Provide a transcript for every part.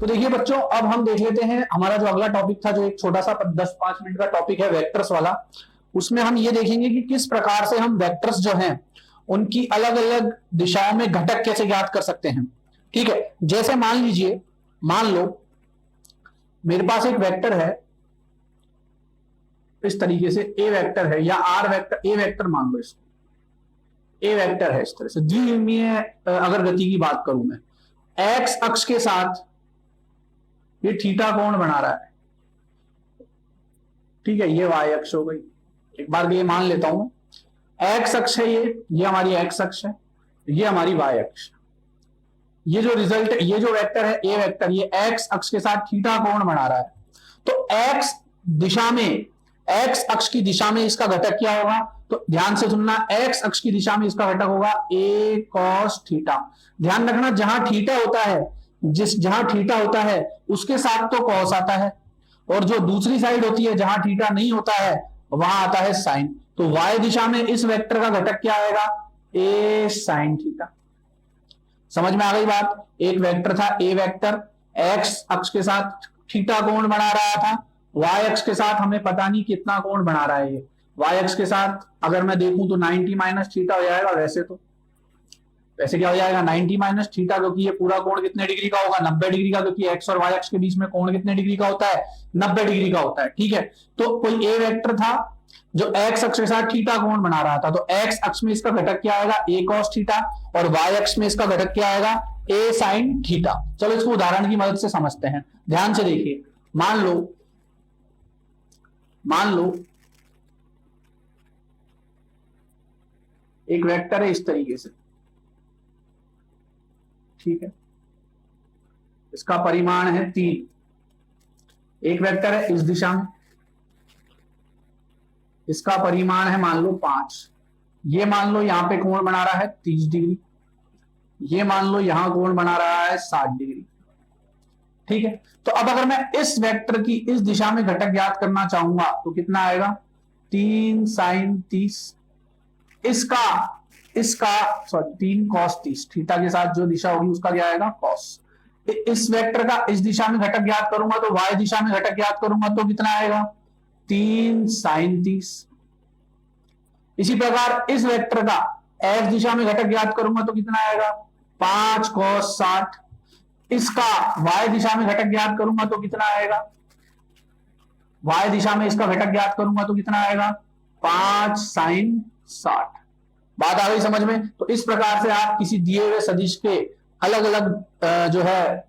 देखिए बच्चों, अब हम देख लेते हैं हमारा जो अगला टॉपिक था, जो एक छोटा सा 10-5 मिनट का टॉपिक है वेक्टर्स वाला। उसमें हम ये देखेंगे कि किस प्रकार से हम वेक्टर्स जो हैं उनकी अलग अलग दिशाओं में घटक कैसे ज्ञात कर सकते हैं। ठीक है, जैसे मान लीजिए, मान लो मेरे पास एक वेक्टर है इस तरीके से, ए वेक्टर है या आर वेक्टर, ए वेक्टर मान लो इसको, ए वेक्टर है इस तरह से द्विविमीय। अगर गति की बात करूं मैं, एक्स अक्ष के साथ ये थीटा कोण बना रहा है, ठीक है, ये वाई अक्ष हो गई। एक बार ये मान लेता हूं, एक्स अक्ष है ये हमारी एक्स अक्ष है, ये हमारी वाई अक्ष। ये जो रिजल्ट, ये जो वेक्टर है ए वेक्टर, ये एक्स अक्ष के साथ थीटा कोण बना रहा है। तो एक्स दिशा में, एक्स अक्ष की दिशा में इसका घटक क्या होगा? तो ध्यान से सुनना, एक्स अक्ष की दिशा में इसका घटक होगा ए कॉस थीटा। ध्यान रखना, जहां थीटा होता है, जहां थीटा होता है उसके साथ तो कॉस आता है, और जो दूसरी साइड होती है जहां थीटा नहीं होता है वहां आता है साइन। तो वाई दिशा में इस वेक्टर का घटक क्या आएगा? ए साइन थीटा। समझ में आ गई बात? एक वेक्टर था ए वेक्टर, एक्स अक्ष के साथ थीटा कोण बना रहा था, वाई अक्ष के साथ हमें पता नहीं कितना कोण बना रहा है ये। वाई अक्ष के साथ अगर मैं देखूं तो 90 माइनस थीटा हो जाएगा। वैसे क्या हो जाएगा? 90 माइनस थीटा, क्योंकि ये पूरा कोण कितने डिग्री का होगा? 90 डिग्री का, क्योंकि एक्स और वाई अक्ष के बीच में कोण कितने डिग्री का होता है? 90 डिग्री का होता है। ठीक है, तो कोई ए वेक्टर था जो एक्स अक्ष के साथ थीटा कोण बना रहा था, तो एक्स अक्ष में इसका घटक क्या आएगा? ए कॉस थीटा, और वाई अक्ष में इसका घटक क्या आएगा? ए साइन थीटा। चलो इसको उदाहरण की मदद से समझते हैं, ध्यान से देखिए। मान लो एक वेक्टर है इस तरीके से, ठीक है, इसका परिमाण है 3। एक वेक्टर है इस दिशा में, इसका परिमाण है मान लो 5। ये मान लो यहां पे कोण बना रहा है 30 डिग्री, ये मान लो यहां कोण बना रहा है 60 डिग्री। ठीक है, तो अब अगर मैं इस वेक्टर की इस दिशा में घटक ज्ञात करना चाहूंगा तो कितना आएगा? 3 साइन 30, इसका 3 कॉस 30, थीटा के साथ जो दिशा होगी उसका क्या आएगा? कॉस। इस वेक्टर का इस दिशा में घटक ज्ञात करूंगा तो वाई दिशा में घटक ज्ञात करूंगा तो कितना आएगा? 3 साइन 30। इसी प्रकार इस वेक्टर का एक्स दिशा में घटक ज्ञात करूंगा तो कितना आएगा? 5 कॉस 60। इसका वाई दिशा में घटक ज्ञात करूंगा तो कितना आएगा? वाई दिशा में इसका घटक ज्ञात करूंगा तो कितना आएगा? 5 साइन 60। बात आ गई समझ में? तो इस प्रकार से आप किसी दिए हुए सदिश के अलग अलग जो है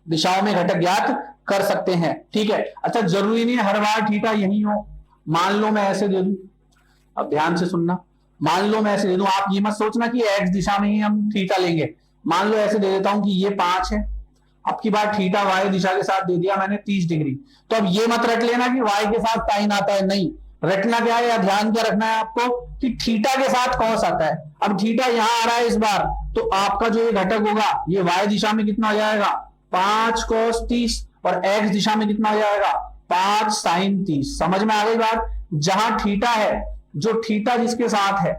दिशाओं में घटक ज्ञात कर सकते हैं। ठीक है, अच्छा जरूरी नहीं हर बार थीटा यही हो। मान लो मैं ऐसे दे दूं, अब ध्यान से सुनना, मान लो मैं ऐसे दे दूं, आप ये मत सोचना कि एक्स दिशा में ही हम थीटा लेंगे। मान लो ऐसे दे देता हूं कि ये 5 है, अब की बार थीटा वाई दिशा के साथ दे दिया मैंने 30 डिग्री। तो अब ये मत रट लेना कि वाई के साथ साइन आता है, नहीं, रटना क्या है या ध्यान क्या रखना है आपको कि थीटा के साथ कॉस आता है। अब थीटा यहां आ रहा है इस बार, तो आपका जो ये घटक होगा ये वाई दिशा में कितना हो जाएगा? 5 कॉस 30, और एक्स दिशा में कितना हो जाएगा? 5 साइन 30। समझ में आ गई बात? जहां थीटा है, जो थीटा जिसके साथ है,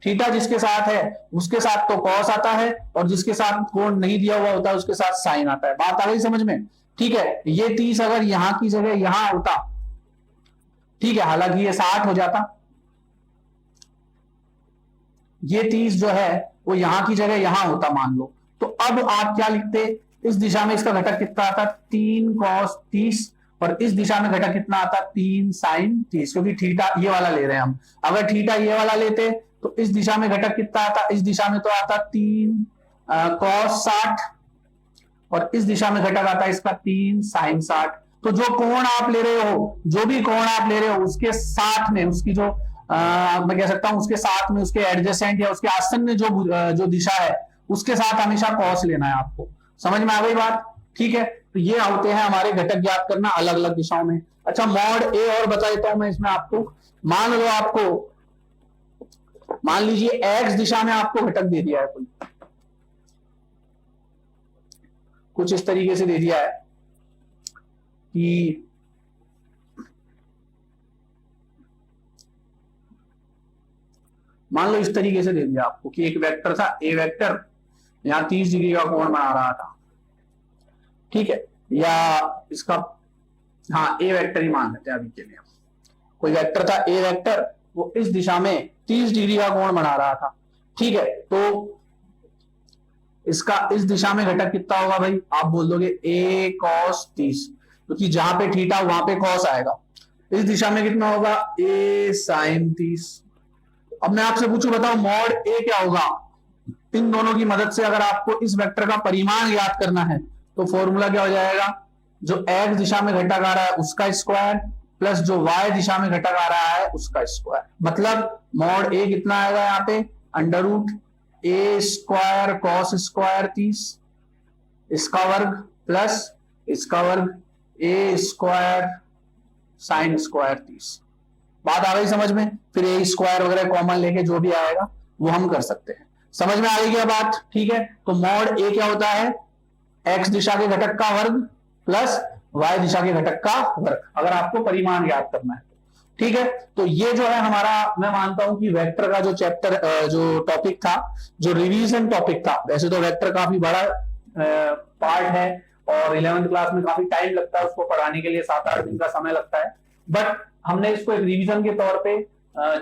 थीटा जिसके साथ है उसके साथ तो कॉस आता है, और जिसके साथ कोण नहीं दिया हुआ होता है उसके साथ साइन आता है। बात आ गई समझ में? ठीक है, ये 30 अगर यहां की जगह यहां होता, ठीक है, हालांकि ये 60 हो जाता, ये 30 जो है वो यहां की जगह यहां होता मान लो, तो अब आप क्या लिखते? इस दिशा में इसका घटक कितना आता? 3 कॉस 30, और इस दिशा में घटक कितना आता? 3 साइन 30, क्योंकि थीटा ये वाला ले रहे हैं हम। अगर थीटा ये वाला लेते तो इस दिशा में घटक कितना आता? इस दिशा में तो आता 3 कॉस 60, और इस दिशा में घटक आता इसका 3 साइन 60। तो जो कोण आप ले रहे हो, जो भी कोण आप ले रहे हो उसके साथ में उसकी जो मैं कह सकता हूं उसके साथ में उसके एडजेसेंट या उसके आसन्न जो दिशा है उसके साथ हमेशा कॉस लेना है आपको। समझ में आ गई बात? ठीक है, तो ये होते हैं हमारे घटक ज्ञात करना अलग अलग दिशाओं में। अच्छा मॉड ए और बता देता हूं मैं इसमें आपको। मान लीजिए एक्स दिशा में आपको घटक दे दिया है, कोई कुछ इस तरीके से दे दिया है कि मान लो इस तरीके से दे दिया आपको कि एक वेक्टर था ए वेक्टर, यहां 30 डिग्री का कोण बना रहा था। ठीक है, या इसका हाँ ए वेक्टर ही मान लेते हैं अभी के लिए। कोई वेक्टर था ए वेक्टर, वो इस दिशा में 30 डिग्री का कोण बना रहा था, ठीक है। तो इसका इस दिशा में घटक कितना होगा भाई, आप बोल दोगे a cos 30, क्योंकि जहां पे थीटा वहां पे cos आएगा। इस दिशा में कितना होगा a sin 30। अब मैं आपसे पूछूं, बताओ मॉड a क्या होगा। इन दोनों की मदद से अगर आपको इस वेक्टर का परिमाण याद करना है तो फॉर्मूला क्या हो जाएगा, जो x दिशा में घटक आ रहा है उसका स्क्वायर प्लस जो y दिशा में घटक आ रहा है उसका स्क्वायर। मतलब मॉड a कितना आएगा यहाँ पे, अंडर रूट ए स्क्वायर कॉस स्क्वायर 30 इसका वर्ग प्लस इसका वर्ग ए स्क्वायर साइन स्क्वायर 30। बात आ गई समझ में। फिर ए स्क्वायर वगैरह कॉमन लेके जो भी आएगा वो हम कर सकते हैं। समझ में आ गई क्या बात, ठीक है। तो मॉड ए क्या होता है, एक्स दिशा के घटक का वर्ग प्लस वाई दिशा के घटक का वर्ग, अगर आपको परिमाण याद करना है, ठीक है। तो ये जो है हमारा, मैं मानता हूं कि वेक्टर का जो चैप्टर जो टॉपिक था, जो रिवीजन टॉपिक था, वैसे तो वेक्टर काफी बड़ा पार्ट है और 11th क्लास में काफी टाइम लगता है उसको पढ़ाने के लिए, 7-8 दिन का समय लगता है। बट हमने इसको एक रिवीजन के तौर पे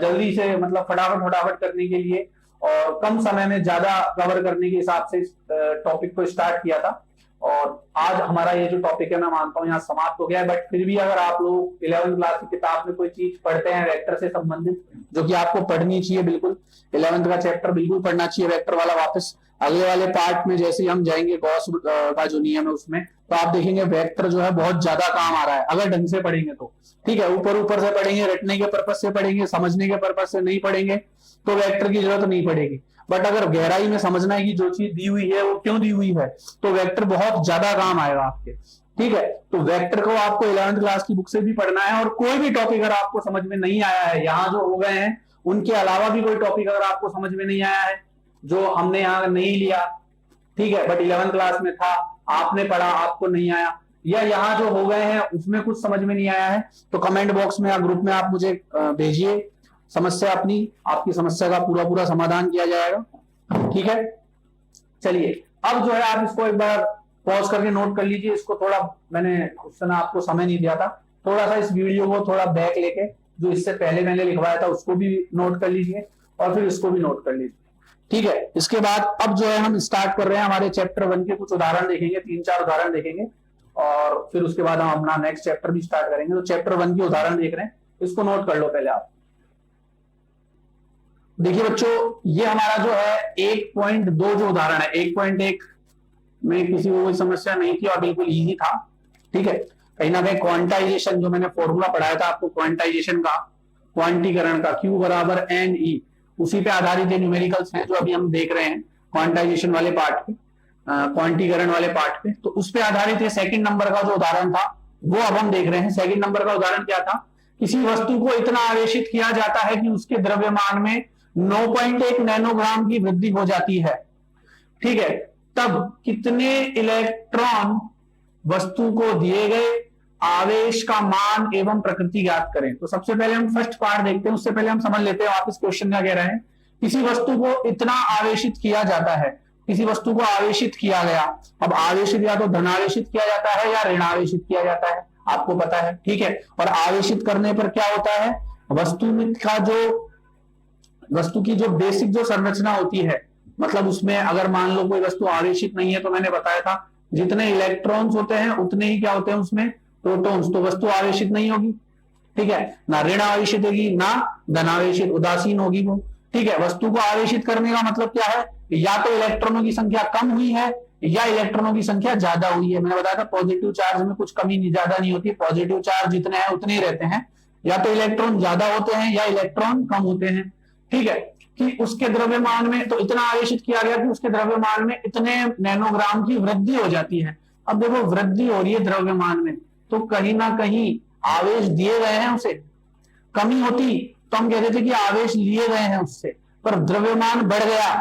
जल्दी से मतलब फटाफट करने के लिए और कम समय में ज्यादा कवर करने के हिसाब से इस टॉपिक को स्टार्ट किया था। और आज हमारा ये जो टॉपिक है मैं मानता हूँ यहाँ समाप्त हो गया है। बट फिर भी अगर आप लोग 11th क्लास की किताब में कोई चीज पढ़ते हैं वेक्टर से संबंधित, जो कि आपको पढ़नी चाहिए, बिल्कुल 11th का चैप्टर बिल्कुल पढ़ना चाहिए वेक्टर वाला। वापस अगले वाले पार्ट में जैसे हम जाएंगे गॉस का जो नियम है उसमें, तो आप देखेंगे वेक्टर जो है बहुत ज्यादा काम आ रहा है अगर ढंग से पढ़ेंगे तो, ठीक है। ऊपर से पढ़ेंगे, रटने के पर्पज से पढ़ेंगे, समझने के पर्पज से नहीं पढ़ेंगे तो वेक्टर की जरूरत नहीं पड़ेगी। बट अगर गहराई में समझना है कि जो चीज दी हुई है वो क्यों दी हुई है, तो वेक्टर बहुत ज्यादा काम आएगा आपके, ठीक है। तो वेक्टर को आपको 11th क्लास की बुक से भी पढ़ना है। और कोई भी टॉपिक अगर आपको समझ में नहीं आया है, यहाँ जो हो गए हैं उनके अलावा भी कोई टॉपिक अगर आपको समझ में नहीं आया है जो हमने यहाँ नहीं लिया, ठीक है, बट 11th क्लास में था, आपने पढ़ा, आपको नहीं आया, या यहाँ जो हो गए हैं उसमें कुछ समझ में नहीं आया है, तो कमेंट बॉक्स में या ग्रुप में आप मुझे भेजिए समस्या अपनी, आपकी समस्या का पूरा समाधान किया जाएगा, ठीक है। चलिए अब जो है आप इसको एक बार पॉज करके नोट कर लीजिए। इसको थोड़ा, मैंने उस समय आपको समय नहीं दिया था, थोड़ा सा इस वीडियो को थोड़ा बैक लेके जो इससे पहले मैंने लिखवाया था उसको भी नोट कर लीजिए और फिर इसको भी नोट कर लीजिए, ठीक है। इसके बाद अब जो है हम स्टार्ट कर रहे हैं हमारे चैप्टर 1 के कुछ उदाहरण देखेंगे, 3-4 उदाहरण देखेंगे और फिर उसके बाद हम अपना नेक्स्ट चैप्टर भी स्टार्ट करेंगे। तो चैप्टर 1 के उदाहरण देख रहे हैं, इसको नोट कर लो पहले आप। देखिए बच्चों, ये हमारा जो है 1.2 जो उदाहरण है, 1.1 में किसी को कोई समस्या नहीं थी और बिल्कुल इजी था, ठीक है। कहीं ना कहीं क्वांटाइजेशन, जो मैंने फॉर्मूला पढ़ाया था आपको क्वांटाइजेशन का, क्वांटीकरण का, Q बराबर NE, उसी पे आधारित न्यूमेरिकल्स हैं जो अभी हम देख रहे हैं क्वांटाइजेशन वाले पार्ट पे, क्वांटीकरण वाले पार्ट पे। तो उस पे आधारित ये सेकंड नंबर का जो उदाहरण था वो अब हम देख रहे हैं। सेकंड नंबर का उदाहरण क्या था, किसी वस्तु को इतना आवेशित किया जाता है कि उसके द्रव्यमान में 9.1 नैनोग्राम की वृद्धि हो जाती है, ठीक है। तब कितने इलेक्ट्रॉन वस्तु को दिए गए आवेश का मान एवं प्रकृति ज्ञात करें। तो सबसे पहले हम फर्स्ट पार्ट देखते हैं, उससे पहले हम समझ लेते हैं वापस क्वेश्चन क्या कह रहे हैं। किसी वस्तु को इतना आवेशित किया जाता है, किसी वस्तु को आवेशित किया गया। अब आवेशित या तो धनावेशित किया जाता है या ऋणावेशित किया जाता है, आपको पता है, ठीक है। और आवेशित करने पर क्या होता है, वस्तु की जो बेसिक जो संरचना होती है, मतलब उसमें अगर मान लो कोई वस्तु आवेशित नहीं है तो मैंने बताया था जितने इलेक्ट्रॉन्स होते हैं उतने ही क्या होते हैं उसमें प्रोटॉन्स, तो वस्तु आवेशित नहीं होगी, ठीक है। ना ऋण आवेशित होगी ना धनावेशित, उदासीन होगी वो, ठीक है। वस्तु को आवेशित करने का मतलब क्या है, या तो इलेक्ट्रॉनों की संख्या कम हुई है या इलेक्ट्रॉनों की संख्या ज्यादा हुई है। मैंने बताया था पॉजिटिव चार्ज में कुछ कमी नहीं ज्यादा नहीं होती, पॉजिटिव चार्ज जितने हैं उतने ही रहते हैं, या तो इलेक्ट्रॉन ज्यादा होते हैं या इलेक्ट्रॉन कम होते हैं, ठीक है। कि उसके द्रव्यमान में तो इतना आवेशित किया गया कि उसके द्रव्यमान में इतने नैनोग्राम की वृद्धि हो जाती है। अब देखो वृद्धि हो रही है द्रव्यमान में, तो कहीं ना कहीं आवेश दिए गए हैं उसे, कमी होती तो हम कहते थे कि आवेश लिए गए हैं उससे, पर द्रव्यमान बढ़ गया,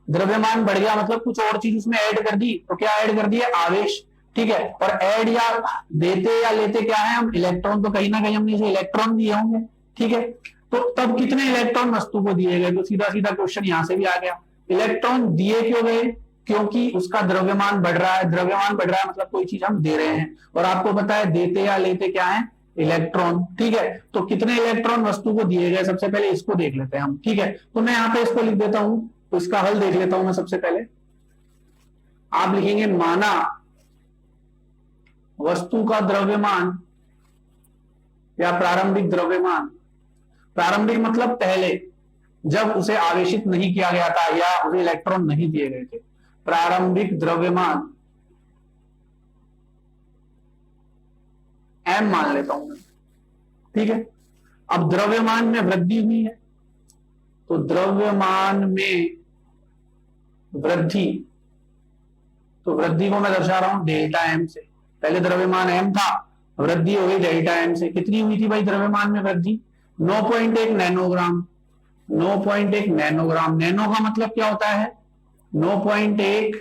द्रव्यमान बढ़ गया मतलब कुछ और चीज उसमें ऐड कर दी, तो क्या ऐड कर दिया, आवेश, ठीक है। और ऐड या देते या लेते क्या है हम, इलेक्ट्रॉन, तो कहीं ना कहीं हमने इसे इलेक्ट्रॉन दिए होंगे, ठीक है। तो तब कितने इलेक्ट्रॉन वस्तु को दिए गए, तो सीधा सीधा क्वेश्चन यहां से भी आ गया, इलेक्ट्रॉन दिए क्यों गए, क्योंकि उसका द्रव्यमान बढ़ रहा है। द्रव्यमान बढ़ रहा है मतलब कोई चीज हम दे रहे हैं, और आपको पता है देते या लेते क्या है, इलेक्ट्रॉन। ठीक है, तो कितने इलेक्ट्रॉन वस्तु को दिए गए, सबसे पहले इसको देख लेते हैं हम। ठीक है, तो मैं यहाँ पे इसको लिख देता हूं, तो इसका हल देख लेता हूं मैं। सबसे पहले आप लिखेंगे माना वस्तु का द्रव्यमान या प्रारंभिक द्रव्यमान। प्रारंभिक मतलब पहले, जब उसे आवेशित नहीं किया गया था या उसे इलेक्ट्रॉन नहीं दिए गए थे। प्रारंभिक द्रव्यमान m मान लेता हूं मैं। ठीक है, अब द्रव्यमान में वृद्धि हुई है, तो द्रव्यमान में वृद्धि, तो वृद्धि को मैं दर्शा रहा हूं डेल्टा m से। पहले द्रव्यमान m था, वृद्धि हो गई डेल्टा m से। कितनी हुई थी भाई द्रव्यमान में वृद्धि? 9.1 नैनोग्राम। 9.1 नैनोग्राम, नैनो का मतलब क्या होता है? 9.1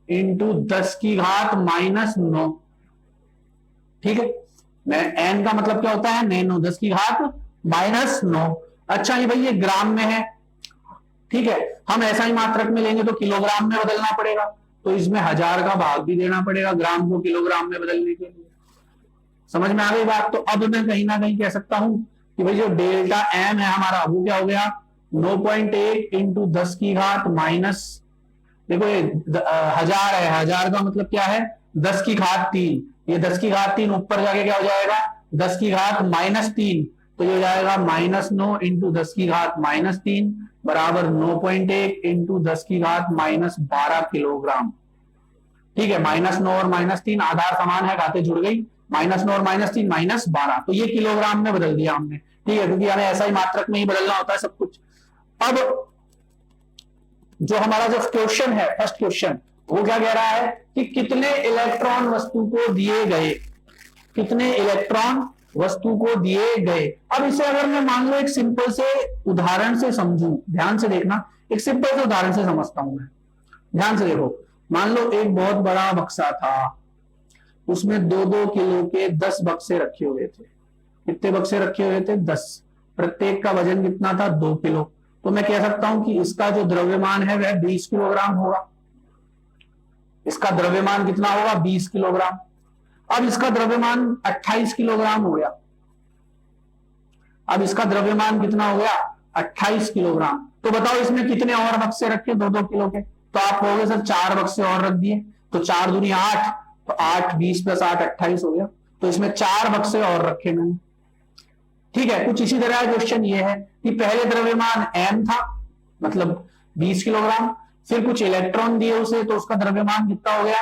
इंटू 10 की घात -9। ठीक है, एन का मतलब क्या होता है? नैनो, 10 की घात -9। अच्छा ये भाई ये ग्राम में है। ठीक है, हम ऐसा ही मात्रक में लेंगे तो किलोग्राम में बदलना पड़ेगा, तो इसमें 1000 का भाग भी देना पड़ेगा ग्राम को किलोग्राम में बदलने के लिए। समझ में आ गई बात? तो अब मैं कहीं ना कहीं कह सकता हूं कि भाई जो डेल्टा एम है हमारा, वो क्या हो गया? 9.1 इंटू 10 की घात माइनस, देखो ये 1000 है, 1000 का मतलब क्या है? 10 की घात 3। ये 10 की घात 3 ऊपर जाके क्या हो जाएगा? 10 की घात -3, तो ये हो जाएगा -9 इंटू 10 की घात -3 बराबर 9.1 इंटू 10 की घात -12 किलोग्राम। ठीक है, -9 और -3 आधार समान है, घातें जुड़ गई, -9 और -3 -12, तो ये किलोग्राम में बदल दिया हमने। ठीक है, क्योंकि हमें ऐसा ही मात्रक में ही बदलना होता है सब कुछ। अब जो हमारा जो क्वेश्चन है, फर्स्ट क्वेश्चन, वो क्या कह रहा है कि कितने इलेक्ट्रॉन वस्तु को दिए गए, कितने इलेक्ट्रॉन वस्तु को दिए गए। अब इसे अगर मैं मान लो एक सिंपल से उदाहरण से समझूं, ध्यान से देखना, एक सिंपल से उदाहरण से समझता हूं मैं। ध्यान से देखो, मान लो एक बहुत बड़ा बक्सा था, उसमें 2-2 किलो के 10 बक्से रखे हुए थे। कितने बक्से रखे हुए थे? 10। प्रत्येक का वजन कितना था? 2 किलो। तो मैं कह सकता हूं कि इसका जो द्रव्यमान है वह 20 किलोग्राम होगा। इसका द्रव्यमान कितना होगा? 20 किलोग्राम। अब इसका द्रव्यमान 28 किलोग्राम हो गया। अब इसका द्रव्यमान कितना हो गया? 28 किलोग्राम। तो बताओ इसमें कितने और बक्से रखे 2-2 किलो के? तो आप कहोगे सर 4 बक्से और रख दिए, तो 4 दूनी 8, तो 8 20 + 8 28 हो गया। तो इसमें 4 बक्से और रखे मैंने। ठीक है, कुछ इसी तरह क्वेश्चन ये है कि पहले द्रव्यमान m था, मतलब 20 किलोग्राम, फिर कुछ इलेक्ट्रॉन दिए उसे, तो उसका द्रव्यमान कितना हो गया?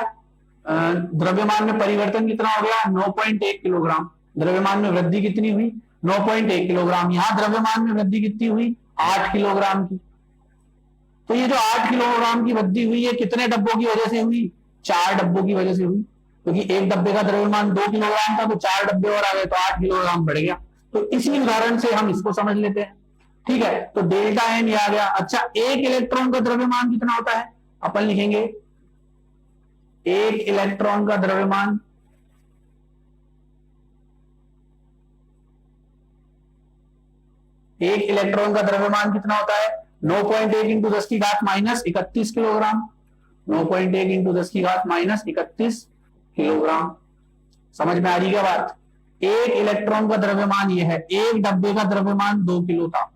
द्रव्यमान में परिवर्तन कितना हो गया? 9.1 किलोग्राम। द्रव्यमान में वृद्धि कितनी हुई? 9.1 किलोग्राम। यहां द्रव्यमान में वृद्धि कितनी हुई? 8 किलोग्राम की। तो ये जो 8 किलोग्राम की वृद्धि हुई है कितने डब्बों की वजह से हुई? 4 डब्बों की वजह से हुई, क्योंकि एक डब्बे का द्रव्यमान 2 किलोग्राम था, तो 4 डब्बे और आ गए, तो 8 किलोग्राम बढ़ गया। तो इसी उदाहरण से हम इसको समझ लेते हैं। ठीक है, तो डेल्टा एम ये आ गया। अच्छा, एक इलेक्ट्रॉन का द्रव्यमान कितना होता है? अपन लिखेंगे एक इलेक्ट्रॉन का द्रव्यमान, एक इलेक्ट्रॉन का द्रव्यमान कितना होता है? 9.1 इंटू 10 की घात -31 किलोग्राम। 9.1 इंटू 10 की घात -31 किलोग्राम। समझ में आ रही क्या बात? एक इलेक्ट्रॉन का द्रव्यमान ये है, एक डब्बे का द्रव्यमान 2 किलो था।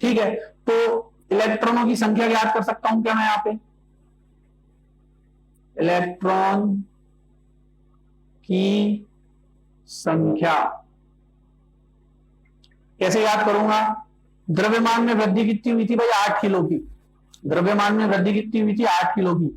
ठीक है, तो इलेक्ट्रॉनों की संख्या ज्ञात कर सकता हूं क्या मैं यहां पे? इलेक्ट्रॉन की संख्या कैसे याद करूंगा? द्रव्यमान में वृद्धि कितनी हुई थी भाई? 8 किलो की। द्रव्यमान में वृद्धि कितनी हुई थी? 8 किलो की।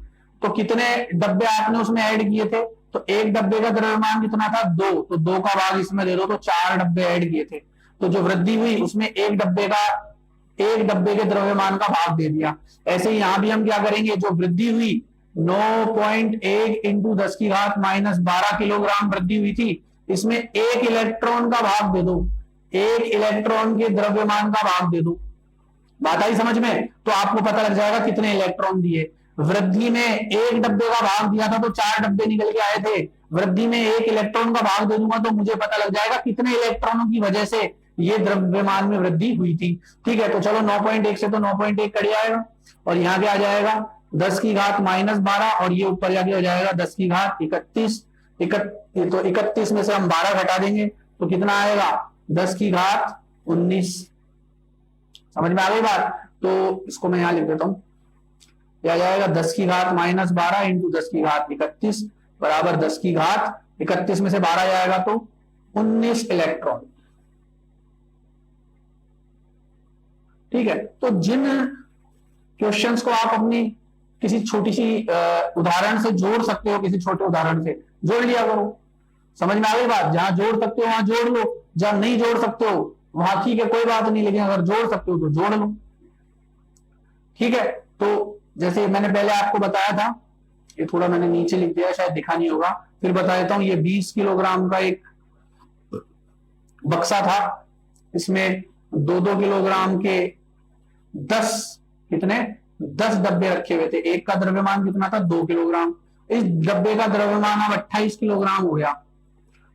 तो कितने डब्बे आपने उसमें ऐड किए थे? तो एक डब्बे का द्रव्यमान कितना था? 2, तो 2 का भाग इसमें दे दो, तो 4 डब्बे ऐड किए थे। तो जो वृद्धि हुई उसमें एक डब्बे के द्रव्यमान का भाग दे दिया। ऐसे ही यहां भी हम क्या करेंगे? जो वृद्धि हुई 9.1 इंटू 10 की घात -12 किलोग्राम वृद्धि हुई थी, इसमें एक इलेक्ट्रॉन का भाग दे दो, एक इलेक्ट्रॉन के द्रव्यमान का भाग दे दो। बात आई समझ में? तो आपको पता लग जाएगा कितने इलेक्ट्रॉन दिए। वृद्धि में एक डब्बे का भाग दिया था तो 4 डब्बे निकल के आए थे। वृद्धि में एक इलेक्ट्रॉन का भाग दे दूंगा तो मुझे पता लग जाएगा कितने इलेक्ट्रॉनों की वजह से ये द्रव्यमान में वृद्धि हुई थी। ठीक है, तो चलो 9.1 से तो 9.1 कट जाएगा, और यहां क्या आ जाएगा? 10 की घात -12 और ये ऊपर जाके हो जाएगा 10 की घात 31। तो 31 में से हम 12 घटा देंगे तो कितना आएगा 10 की घात 19। समझ में आ गई बात? तो इसको मैं यहां लिख देता हूं, क्या जाएगा 10 की घात -12 इंटू 10 की घात 31 बराबर 10 की घात 31 में से 12 जाएगा तो 19 इलेक्ट्रॉन। ठीक है, तो जिन क्वेश्चंस को आप अपनी किसी छोटी सी उदाहरण से जोड़ सकते हो, किसी छोटे उदाहरण से जोड़ लिया करो। समझ में आ गई बात? जहां जोड़ सकते हो वहां जोड़ लो, जहां नहीं जोड़ सकते हो वहां ठीक है कोई बात नहीं, लेकिन अगर जोड़ सकते हो तो जोड़ लो। ठीक है, तो जैसे मैंने पहले आपको बताया था, ये थोड़ा मैंने नीचे लिख दिया शायद दिखा नहीं होगा, फिर बता देता हूं। ये 20 किलोग्राम का एक बक्सा था, इसमें 2-2 किलोग्राम के 10 डब्बे रखे हुए थे। एक का द्रव्यमान कितना था 2 किलोग्राम। इस डब्बे का द्रव्यमान अब 28 किलोग्राम हो गया।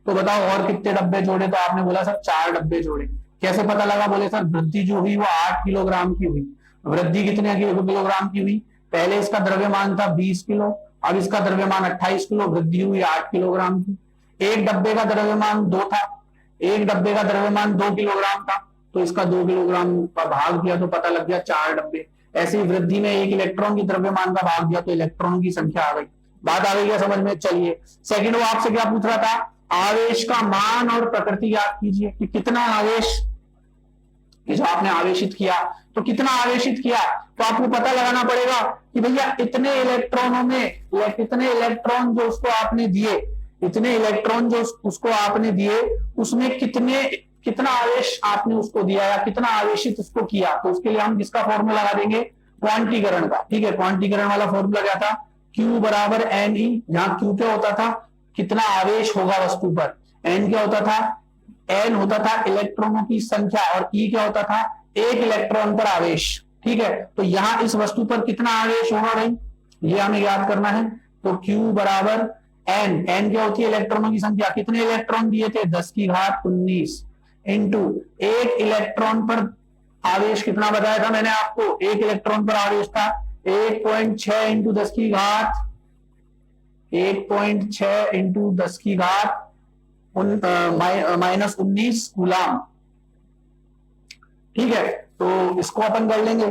तो बताओ और कितने डब्बे जोड़े? तो आपने बोला सर 4 डब्बे जोड़े। कैसे पता लगा? बोले सर वृद्धि जो हुई वो 8 किलोग्राम की हुई। वृद्धि कितने किलोग्राम की हुई? पहले इसका द्रव्यमान था 20 किलो, अब इसका द्रव्यमान 28 किलो, वृद्धि हुई 8 किलोग्राम की। एक डब्बे का द्रव्यमान 2 था, एक डब्बे का द्रव्यमान 2 किलोग्राम था, तो इसका 2 किलोग्राम का भाग दिया तो पता लग गया 4 डब्बे। ऐसे ही वृद्धि में 1 इलेक्ट्रॉन की द्रव्यमान का भाग दिया तो इलेक्ट्रॉनों की संख्या आ गई। बात आ गई क्या समझ में? चलिए सेकंड, वो आपसे क्या पूछ रहा था? आवेश का मान और प्रकृति याद कीजिए कि कितना आवेश, जो आपने आवेशित किया तो कितना आवेशित किया, तो आपको पता लगाना पड़ेगा कि भैया इतने इलेक्ट्रॉनों में, इतने इलेक्ट्रॉन जो उसको आपने दिए, इतने इलेक्ट्रॉन जो उसको आपने दिए उसमें कितना आवेश आपने उसको दिया या कितना आवेशित उसको किया। तो उसके लिए हम किसका फॉर्मूला लगा देंगे? क्वांटीकरण का। ठीक है, क्वांटीकरण वाला फॉर्मूला क्या था? Q बराबर NE, जहां Q क्या होता था? कितना आवेश होगा वस्तु पर। N क्या होता था? N होता था इलेक्ट्रॉनों की संख्या, और E क्या होता था? एक इलेक्ट्रॉन पर आवेश। ठीक है, तो यहां इस वस्तु पर कितना आवेश होगा भाई, ये हमें याद करना है। तो Q बराबर N, N क्या होती है? इलेक्ट्रॉनों की संख्या। कितने इलेक्ट्रॉन दिए थे? 10 की घात 19 इंटू एक इलेक्ट्रॉन पर आवेश कितना बताया था मैंने आपको? एक इलेक्ट्रॉन पर आवेश था 1.6 इंटू 10 की घात 1.6 इंटू 10 की घात -19 कूलाम। ठीक है, तो इसको अपन कर लेंगे।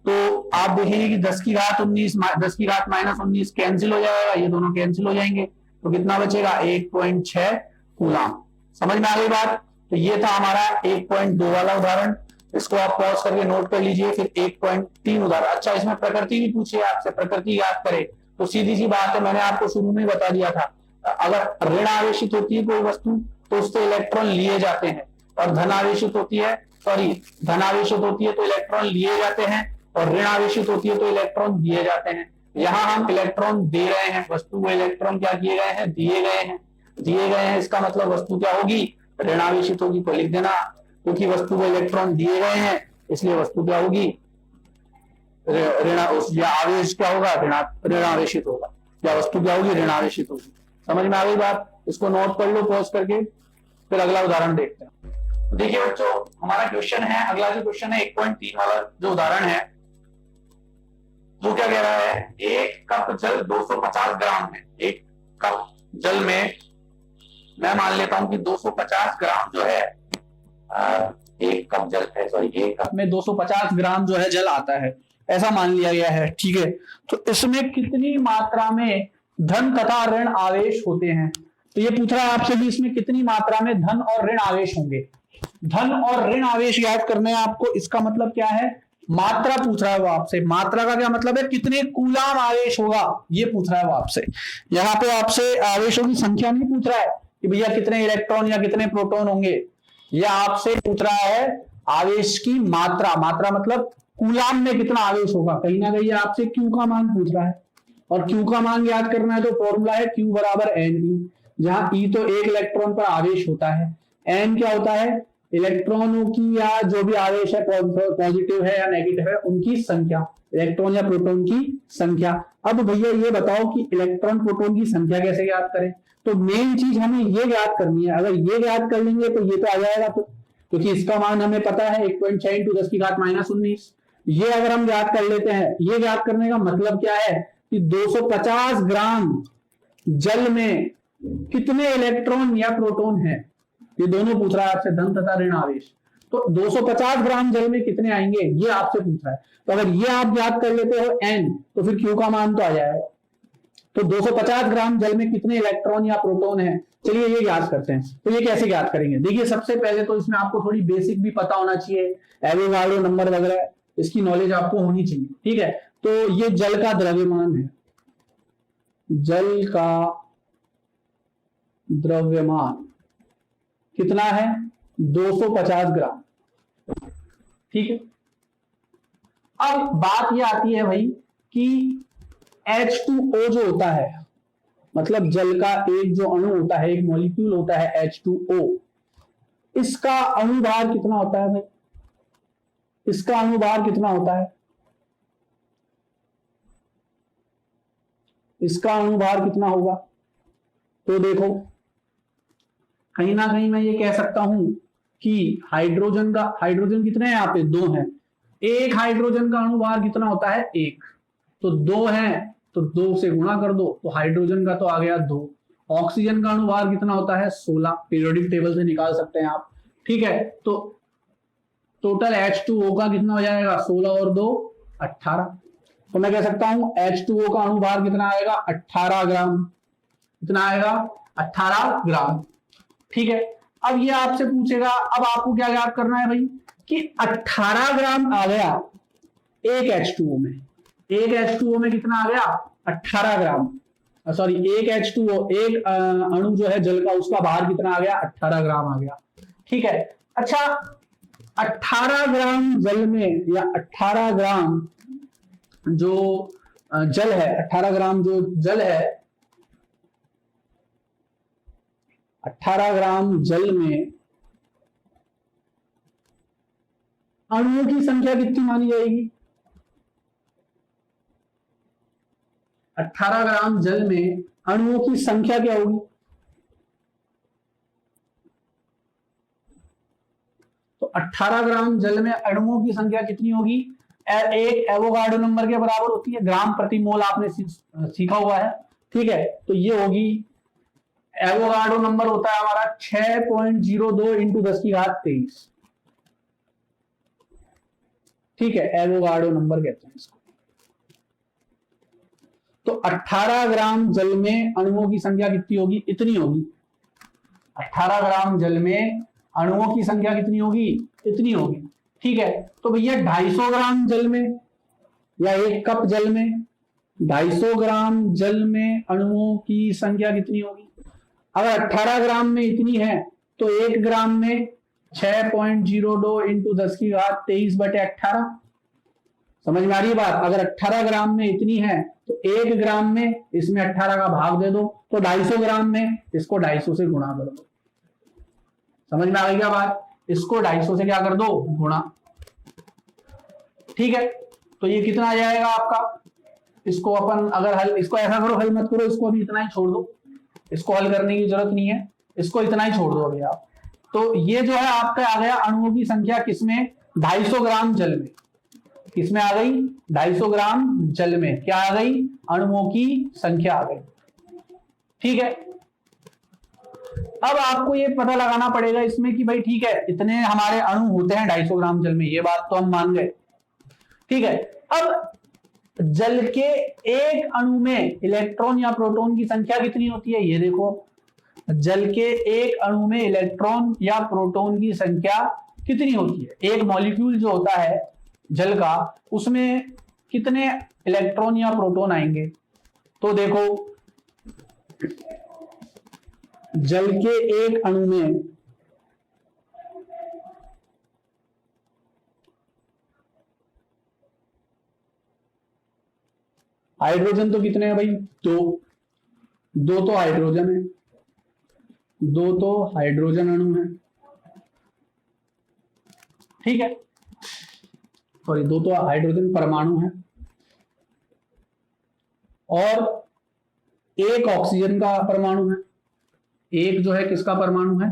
तो आप देखेंगे कि 10 की घात 19 10 की घात -19 कैंसिल हो जाएगा, ये दोनों कैंसिल हो जाएंगे, तो कितना बचेगा? 1.6 कूलाम। समझ में आ गई बात? तो ये था हमारा 1.2 वाला उदाहरण, इसको आप पॉज करके नोट कर लीजिए। फिर 1.3 उदाहरण। अच्छा, इसमें प्रकृति भी पूछिए आपसे, प्रकृति याद करें तो सीधी सी बात है, मैंने आपको शुरू में बता दिया था, अगर ऋण आवेशित होती है कोई वस्तु तो उससे इलेक्ट्रॉन लिए जाते हैं, और धन आवेशित होती है, धन आवेशित होती है तो इलेक्ट्रॉन लिए जाते हैं, और ऋण आवेशित होती है तो इलेक्ट्रॉन दिए जाते हैं। यहाँ हम इलेक्ट्रॉन दे रहे हैं, वस्तु को इलेक्ट्रॉन क्या किए गए हैं? दिए गए हैं। दिए गए हैं, इसका मतलब वस्तु क्या होगी? ऋण आवेशित होगी। तो लिख देना, क्योंकि वस्तु को इलेक्ट्रॉन दिए गए हैं इसलिए वस्तु क्या होगी? आवेश क्या होगा? ऋण आवेशित होगा, या वस्तु क्या होगी? ऋण आवेशित होगी। समझ में आ गई बात? इसको नोट कर लो पॉज करके, फिर अगला उदाहरण देखते हैं। देखिए बच्चों, हमारा क्वेश्चन है, अगला जो क्वेश्चन है 1.3 वाला जो उदाहरण है, वो क्या कह रहा है? एक कप जल 250 ग्राम है। एक कप जल में मैं मान लेता हूं कि 250 ग्राम जो है, एक कप जल है, सॉरी एक कप में 250 ग्राम जो है जल आता है, ऐसा मान लिया गया है। ठीक है, तो इसमें कितनी मात्रा में धन तथा ऋण आवेश होते हैं? तो ये पूछ रहा है आपसे कि इसमें कितनी मात्रा में धन और ऋण आवेश होंगे। धन और ऋण आवेश याद करने हैं आपको। इसका मतलब क्या है? मात्रा पूछ रहा है वो आपसे। मात्रा का क्या मतलब है? कितने कूलाम आवेश होगा, ये पूछ रहा है वो आपसे। यहाँ पे आपसे आवेशों की संख्या नहीं पूछ रहा है कि भैया कितने इलेक्ट्रॉन या कितने प्रोटॉन होंगे। यह आपसे पूछ रहा है आवेश की मात्रा। मात्रा मतलब कूलाम में कितना आवेश होगा। कहीं ना कहीं आपसे क्यू का मान पूछ रहा है, और क्यू का मान याद करना है तो फॉर्मूला है क्यू बराबर NE, जहां E तो एक इलेक्ट्रॉन पर आवेश होता है, N क्या होता है? इलेक्ट्रॉनों की या जो भी आवेश है, पॉजिटिव है या नेगेटिव है, उनकी संख्या, इलेक्ट्रॉन या प्रोटॉन की संख्या। अब भैया ये बताओ कि इलेक्ट्रॉन प्रोटॉन की संख्या कैसे याद करें? तो मेन चीज हमें ये याद करनी है। अगर ये याद कर लेंगे तो ये तो आ जाएगा, तो क्योंकि इसका मान हमें पता है 1.6 इंटू 10 की घात -19, ये अगर हम याद कर लेते हैं, ये याद करने का मतलब क्या है कि 250 ग्राम जल में कितने इलेक्ट्रॉन या प्रोटॉन है, ये दोनों पूछ रहा है आपसे, धन तथा ऋण आवेश। तो 250 ग्राम जल में कितने आएंगे ये आपसे पूछ रहा है। तो अगर ये आप याद कर लेते हो n, तो फिर q का मान तो आ जाएगा। तो 250 ग्राम जल में कितने इलेक्ट्रॉन या प्रोटॉन है, चलिए ये याद करते हैं। तो ये कैसे याद करेंगे, देखिए सबसे पहले तो इसमें आपको थोड़ी बेसिक भी पता होना चाहिए, एवोगाड्रो नंबर वगैरह इसकी नॉलेज आपको होनी चाहिए, ठीक है। तो ये जल का द्रव्यमान है, जल का द्रव्यमान कितना है 250 ग्राम, ठीक है। अब बात ये आती है भाई कि H2O जो होता है, मतलब जल का एक जो अणु होता है, एक मॉलिक्यूल होता है H2O, इसका अणुभार कितना होता है भाई, इसका अणुभार कितना होता है, इसका अणुभार कितना होगा। तो देखो कहीं ना कहीं मैं ये कह सकता हूं कि हाइड्रोजन कितने हैं यहाँ पे, 2 हैं। एक हाइड्रोजन का अणुभार कितना होता है 1, तो 2 है तो 2 से गुणा कर दो, तो हाइड्रोजन का तो आ गया 2। ऑक्सीजन का अणुभार कितना होता है 16, पीरियोडिक टेबल से निकाल सकते हैं आप, ठीक है। तो टोटल H2O का कितना हो जाएगा 16 और 2 18। तो मैं कह सकता हूं H2O का अणुभार कितना आएगा 18 ग्राम, कितना आएगा 18 ग्राम, ठीक है। अब ये आपसे पूछेगा, अब आपको क्या याद करना है भाई कि 18 ग्राम आ गया एक H2O में, एक H2O में कितना आ गया 18 ग्राम, सॉरी एक H2O, एक अणु जो है जल का, उसका भार कितना आ गया 18 ग्राम आ गया, ठीक है। अच्छा 18 ग्राम जल में या 18 ग्राम जो जल है, 18 ग्राम जो जल है, 18 ग्राम जल में अणुओं की संख्या कितनी मानी जाएगी, 18 ग्राम जल में अणुओं की संख्या क्या होगी। तो 18 ग्राम जल में अणुओं की संख्या कितनी होगी, एक एवोगाड्रो नंबर के बराबर होती है, ग्राम प्रति मोल आपने सीखा हुआ है, ठीक है। तो ये होगी, एवोगाड्रो नंबर होता है हमारा 6.02 इंटू 10⁻23, ठीक है, एवोगाड्रो नंबर कहते हैं इसको। तो 18 ग्राम जल में अणुओं की संख्या कितनी होगी, इतनी होगी। 18 ग्राम जल में अणुओं की संख्या कितनी होगी, इतनी होगी, ठीक है। तो भैया 250 ग्राम जल में या 1 कप जल में 250 ग्राम जल में अणुओं की संख्या कितनी होगी। अगर 18 ग्राम में इतनी है तो 1 ग्राम में 6.02 इंटू 10⁻23/18, समझ में आ रही है बात। अगर 18 ग्राम में इतनी है तो 1 ग्राम में इसमें 18 का भाग दे दो, तो 250 ग्राम में इसको 250 से गुणा कर दो, समझ में आ गई क्या बात। इसको 250 से क्या कर दो, गुणा, ठीक है। तो ये कितना आ जाएगा आपका, इसको अपन अगर हल, इसको ऐसा करो, हल मत करो, इसको अभी इतना ही छोड़ दो, इसको हल करने की जरूरत नहीं है, इसको इतना ही छोड़ दो अभी आप। तो ये जो है आपका आ गया अणुओं की संख्या किसमें, 250 ग्राम जल में, किसमें आ गई 250 ग्राम जल में क्या आ गई, अणुओं की संख्या आ गई, ठीक है। अब आपको ये पता लगाना पड़ेगा इसमें कि भाई ठीक है इतने हमारे अणु होते हैं 250 ग्राम जल में, ये बात तो हम मान गए, ठीक है। अब जल के एक अणु में इलेक्ट्रॉन या प्रोटॉन की संख्या कितनी होती है, ये देखो, जल के एक अणु में इलेक्ट्रॉन या प्रोटॉन की संख्या कितनी होती है। एक मॉलिक्यूल जो होता है जल का, उसमें कितने इलेक्ट्रॉन या प्रोटॉन आएंगे। तो देखो जल के एक अणु में हाइड्रोजन तो कितने हैं भाई, 2 तो हाइड्रोजन है, 2 तो हाइड्रोजन अणु है, ठीक है, सॉरी 2 तो हाइड्रोजन परमाणु है, और एक ऑक्सीजन का परमाणु है, एक जो है किसका परमाणु है,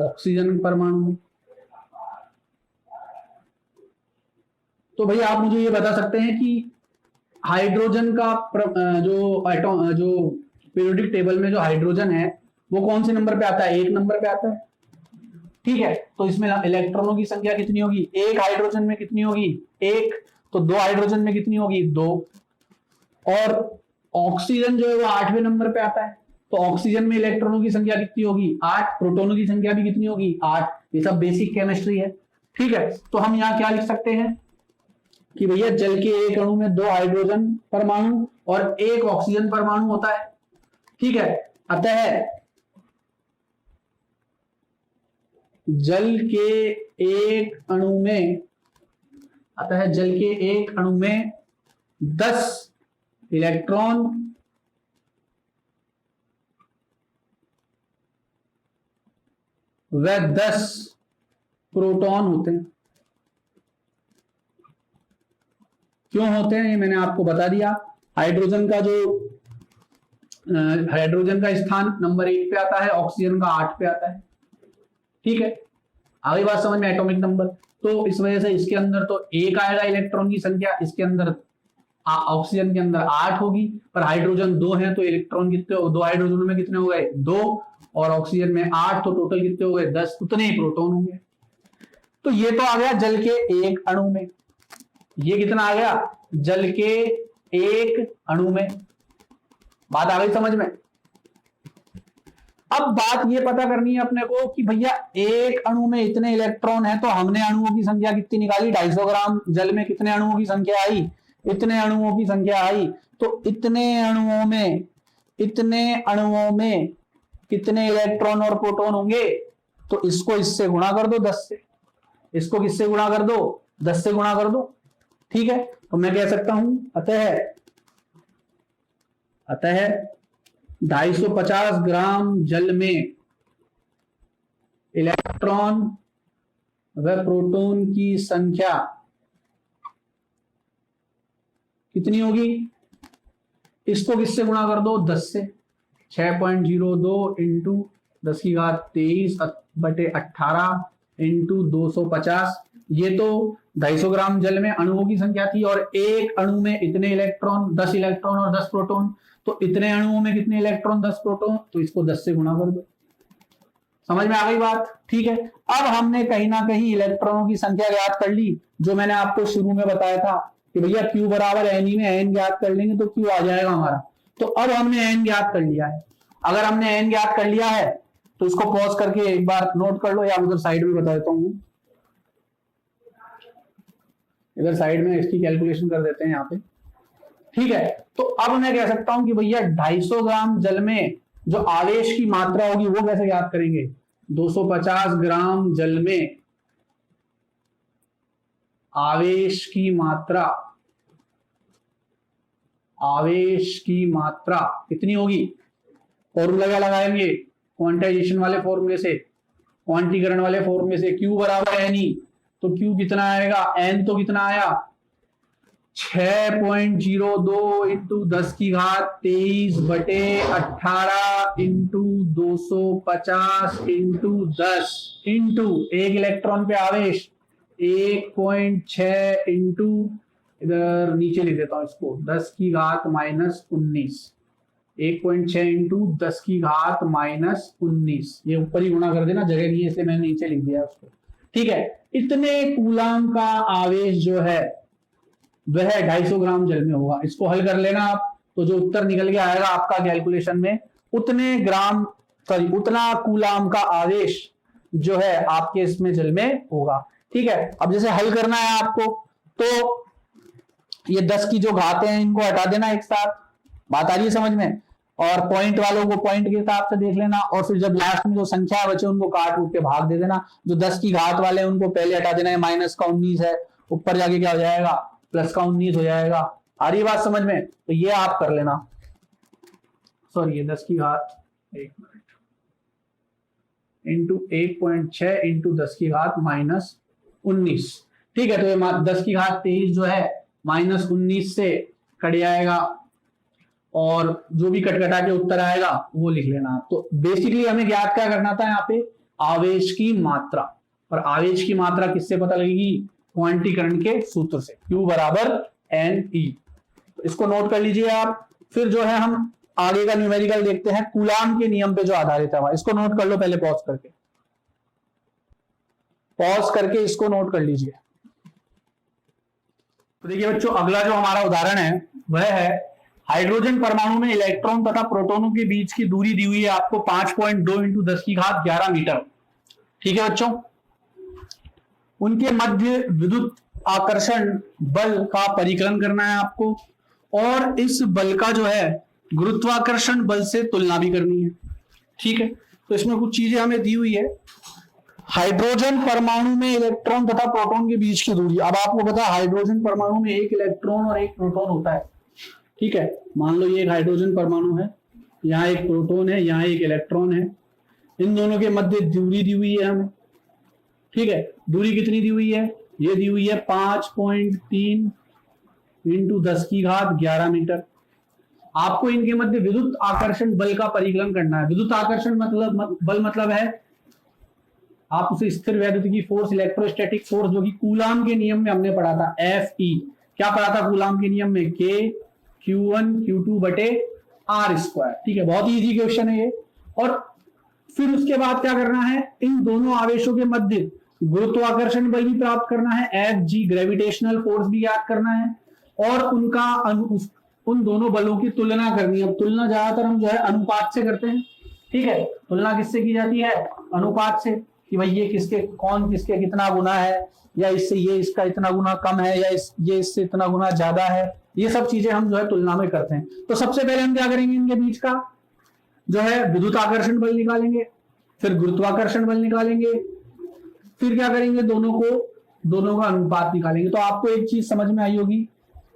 ऑक्सीजन परमाणु है। तो भैया आप मुझे ये बता सकते हैं कि हाइड्रोजन का जो पीरियोडिक टेबल में जो हाइड्रोजन है वो कौन से नंबर पे आता है? 1 नंबर पे आता है। ठीक है, तो इसमें इलेक्ट्रॉनों की संख्या कितनी होगी? एक हाइड्रोजन में कितनी होगी? 1। तो 2 हाइड्रोजन में कितनी होगी? 2। और ऑक्सीजन जो है वो 8वें नंबर पे आता है, तो ऑक्सीजन में इलेक्ट्रॉनों की संख्या कितनी होगी? 8। प्रोटॉनों की संख्या भी कितनी होगी? 8। ये सब बेसिक केमिस्ट्री है। ठीक है, तो हम यहाँ क्या लिख सकते हैं कि भैया जल के एक अणु में 2 हाइड्रोजन परमाणु और 1 ऑक्सीजन परमाणु होता है। ठीक है, अतः जल के एक अणु में 10 इलेक्ट्रॉन व 10 प्रोटॉन होते हैं। क्यों होते हैं ये मैंने आपको बता दिया। हाइड्रोजन का स्थान नंबर 1 पे आता है, ऑक्सीजन का 8 पे आता है। ठीक है, आगे बात समझ में, एटॉमिक नंबर। तो इस वजह से इसके अंदर तो 1 आएगा इलेक्ट्रॉन की संख्या, इसके अंदर ऑक्सीजन के अंदर 8 होगी, पर हाइड्रोजन 2 है तो इलेक्ट्रॉन कितने? 2 हाइड्रोजन में कितने हो गए? 2, और ऑक्सीजन में 8, तो टोटल कितने हो गए? 10। उतने ही प्रोटॉन होंगे। तो ये तो आ गया जल के एक अणु में। ये कितना आ गया? जल के एक अणु में। बात आ गई समझ में? अब बात ये पता करनी है अपने को कि भैया एक अणु में इतने इलेक्ट्रॉन है, तो हमने अणुओं की संख्या कितनी निकाली? 250 ग्राम जल में कितने अणुओं की संख्या आई? इतने अणुओं की संख्या आई। तो इतने अणुओं में कितने इलेक्ट्रॉन और प्रोटॉन होंगे? तो इसको इससे गुणा कर दो 10 से, इसको किससे गुणा कर दो? 10 से गुणा कर दो। ठीक है, तो मैं कह सकता हूं अतः 250 ग्राम जल में इलेक्ट्रॉन व प्रोटॉन की संख्या कितनी होगी? इसको किससे गुणा कर दो? 10 से। 6.02 इंटू 10 की घात 23/18 इंटू 250। ये तो 250 ग्राम जल में अणुओं की संख्या थी, और एक अणु में इतने इलेक्ट्रॉन, 10 इलेक्ट्रॉन और 10 प्रोटॉन। तो इतने अणुओं में कितने इलेक्ट्रॉन? 10 प्रोटॉन। तो इसको 10 से गुणा कर दो। समझ में आ गई बात? ठीक है, अब हमने कहीं ना कहीं इलेक्ट्रॉनों की संख्या ज्ञात कर ली, जो मैंने आपको शुरू में बताया था कि भैया Q बराबर NE में n ज्ञात कर लेंगे तो Q आ जाएगा हमारा। तो अब हमने n ज्ञात कर लिया है। अगर हमने n ज्ञात कर लिया है तो इसको पॉज करके एक बार नोट कर लो, या उधर साइड में बता देता हूं, इधर साइड में इसकी कैलकुलेशन कर देते हैं यहाँ पे। ठीक है, तो अब मैं कह सकता हूं कि भैया 250 ग्राम जल में जो आवेश की मात्रा होगी वो कैसे ज्ञात करेंगे? 250 ग्राम जल में आवेश की मात्रा कितनी होगी? फॉर्मूला क्या लगाएंगे? क्वांटाइजेशन वाले फॉर्मूले से, क्वांटीकरण वाले फॉर्मूले से। Q बराबर NE, तो Q कितना आएगा? N तो कितना आया? 6.02 इंटू 10 की घात 23/18 इंटू 250 इंटू 10 इंटू एक इलेक्ट्रॉन पे आवेश 1.6 इंटू, इधर नीचे लिख देता हूं इसको, 10 की घात -19। 1.6 इंटू 10 की घात -19। ये ऊपर ही गुणा कर देना, जगह नहीं है इसलिए मैंने नीचे लिख दिया उसको। ठीक है, इतने कूलाम का आवेश जो है वह 250 ग्राम जल में होगा। इसको हल कर लेना आप, तो जो उत्तर निकल के आएगा आपका कैलकुलेशन में, उतना कूलाम का आवेश जो है आपके इसमें जल में होगा। ठीक है, अब जैसे हल करना है आपको, तो ये 10 की जो घातें हैं इनको हटा देना एक साथ। बात आ रही है समझ में? और पॉइंट वालों को पॉइंट के हिसाब से देख लेना, और फिर जब लास्ट में जो संख्या बचे उनको काट उठ के भाग दे देना। जो 10 की घात वाले हैं उनको पहले हटा देना है, माइनस का 19 है, ऊपर जाके क्या हो जाएगा? प्लस का 19 हो जाएगा। आ रही बात समझ में? तो ये आप कर लेना। सॉरी, ये 10 की घात 1 मिनट इंटू 1.6 इंटू 10 की घात -19। ठीक है, तो ये 10 की घात 23 जो है -19 से कट जाएगा, और जो भी कटकटा के उत्तर आएगा वो लिख लेना। तो बेसिकली हमें ज्ञात क्या करना था यहाँ पे? आवेश की मात्रा। और आवेश की मात्रा किससे पता लगेगी? क्वांटीकरण के सूत्र से, Q बराबर NE। इसको नोट कर लीजिए आप। फिर जो है हम आगे का न्यूमेरिकल देखते हैं कूलाम के नियम पे जो आधारित है, इसको नोट कर लो पहले, पॉज करके इसको नोट कर लीजिए। तो देखिए बच्चों, अगला जो हमारा उदाहरण है वह है हाइड्रोजन परमाणु में इलेक्ट्रॉन तथा प्रोटॉनों के बीच की दूरी दी हुई है आपको 5.2 × 10⁻11 मीटर। ठीक है बच्चों, उनके मध्य विद्युत आकर्षण बल का परिकलन करना है आपको, और इस बल का जो है गुरुत्वाकर्षण बल से तुलना भी करनी है। ठीक है, तो इसमें कुछ चीजें हमें दी हुई है। हाइड्रोजन परमाणु में इलेक्ट्रॉन तथा प्रोटॉन के बीच की दूरी। अब आपको पता है हाइड्रोजन परमाणु में एक इलेक्ट्रॉन और एक प्रोटॉन होता है। ठीक है, मान लो ये एक हाइड्रोजन परमाणु है, यहाँ एक प्रोटॉन है, यहाँ एक इलेक्ट्रॉन है, इन दोनों के मध्य दूरी दी हुई है हमें। ठीक है, दूरी कितनी दी हुई है? ये दी हुई है 5.3 × 10⁻11 मीटर। आपको इनके मध्य विद्युत आकर्षण बल का परिकलन करना है। विद्युत आकर्षण बल मतलब है, आप उसे स्थिर वैद्युतिकी फोर्स, इलेक्ट्रोस्टैटिक फोर्स, जो कि कूलाम के नियम में हमने पढ़ा था, Fe। क्या पढ़ा था कूलाम के नियम में? K Q1 Q2/r²। ठीक है, बहुत ही इजी क्वेश्चन है ये। और फिर उसके बाद क्या करना है? इन दोनों आवेशों के मध्य गुरुत्वाकर्षण बल भी प्राप्त करना है, Fg ग्रेविटेशनल फोर्स भी याद करना है, और उन दोनों बलों की तुलना करनी है। अब तुलना ज्यादातर हम जो है अनुपात से करते हैं। ठीक है, तुलना किससे की जाती है? अनुपात से, कि भाई ये कौन किसके कितना गुना है, या इससे ये इसका इतना गुना कम है, या ये इससे इतना गुना ज्यादा है। ये सब चीजें हम जो है तुलना में करते हैं। तो सबसे पहले हम क्या करेंगे? इनके बीच का जो है विद्युत आकर्षण बल निकालेंगे, फिर गुरुत्वाकर्षण बल निकालेंगे, फिर क्या करेंगे? दोनों का अनुपात निकालेंगे। तो आपको एक चीज समझ में आई होगी,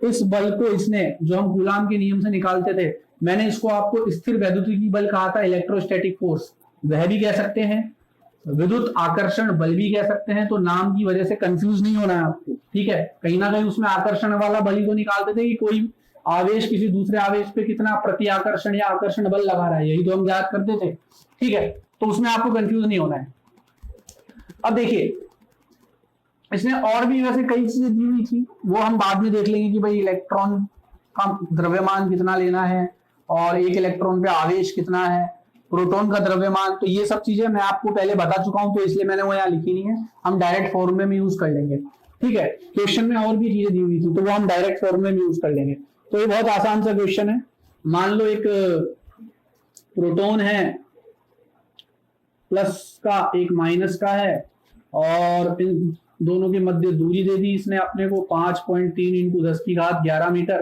इस बल को इसने, जो हम कूलाम के नियम से निकालते थे, मैंने इसको आपको स्थिर वैद्युतिकी बल कहा था, इलेक्ट्रोस्टैटिक फोर्स वह भी कह सकते हैं, विद्युत आकर्षण बल भी कह सकते हैं। तो नाम की वजह से कंफ्यूज नहीं होना है आपको। ठीक है, कहीं ना कहीं उसमें आकर्षण वाला बल ही तो निकालते थे कि कोई आवेश किसी दूसरे आवेश पे कितना प्रति आकर्षण या आकर्षण बल लगा रहा है, यही तो हम याद करते थे। ठीक है, तो उसमें आपको कंफ्यूज नहीं होना है। अब देखिए, इसमें और भी वैसे कई चीजें दी हुई थी, वो हम बाद में देख लेंगे कि भाई इलेक्ट्रॉन का द्रव्यमान कितना लेना है, और एक इलेक्ट्रॉन पे आवेश कितना है, प्रोटॉन का द्रव्यमान। तो ये सब चीजें मैं आपको पहले बता चुका हूं, तो इसलिए मैंने वो यहाँ लिखी नहीं है, हम डायरेक्ट फॉर्मूले में यूज कर लेंगे। ठीक है, क्वेश्चन में और भी चीजें दी हुई थी, तो वो हम डायरेक्ट फॉर्मूले में यूज कर लेंगे। तो ये बहुत आसान सा क्वेश्चन है। मान लो एक प्रोटॉन है, प्लस का एक माइनस का है, और इन दोनों के मध्य दूरी दे दी इसने अपने को 5.3 × 10⁻11 मीटर।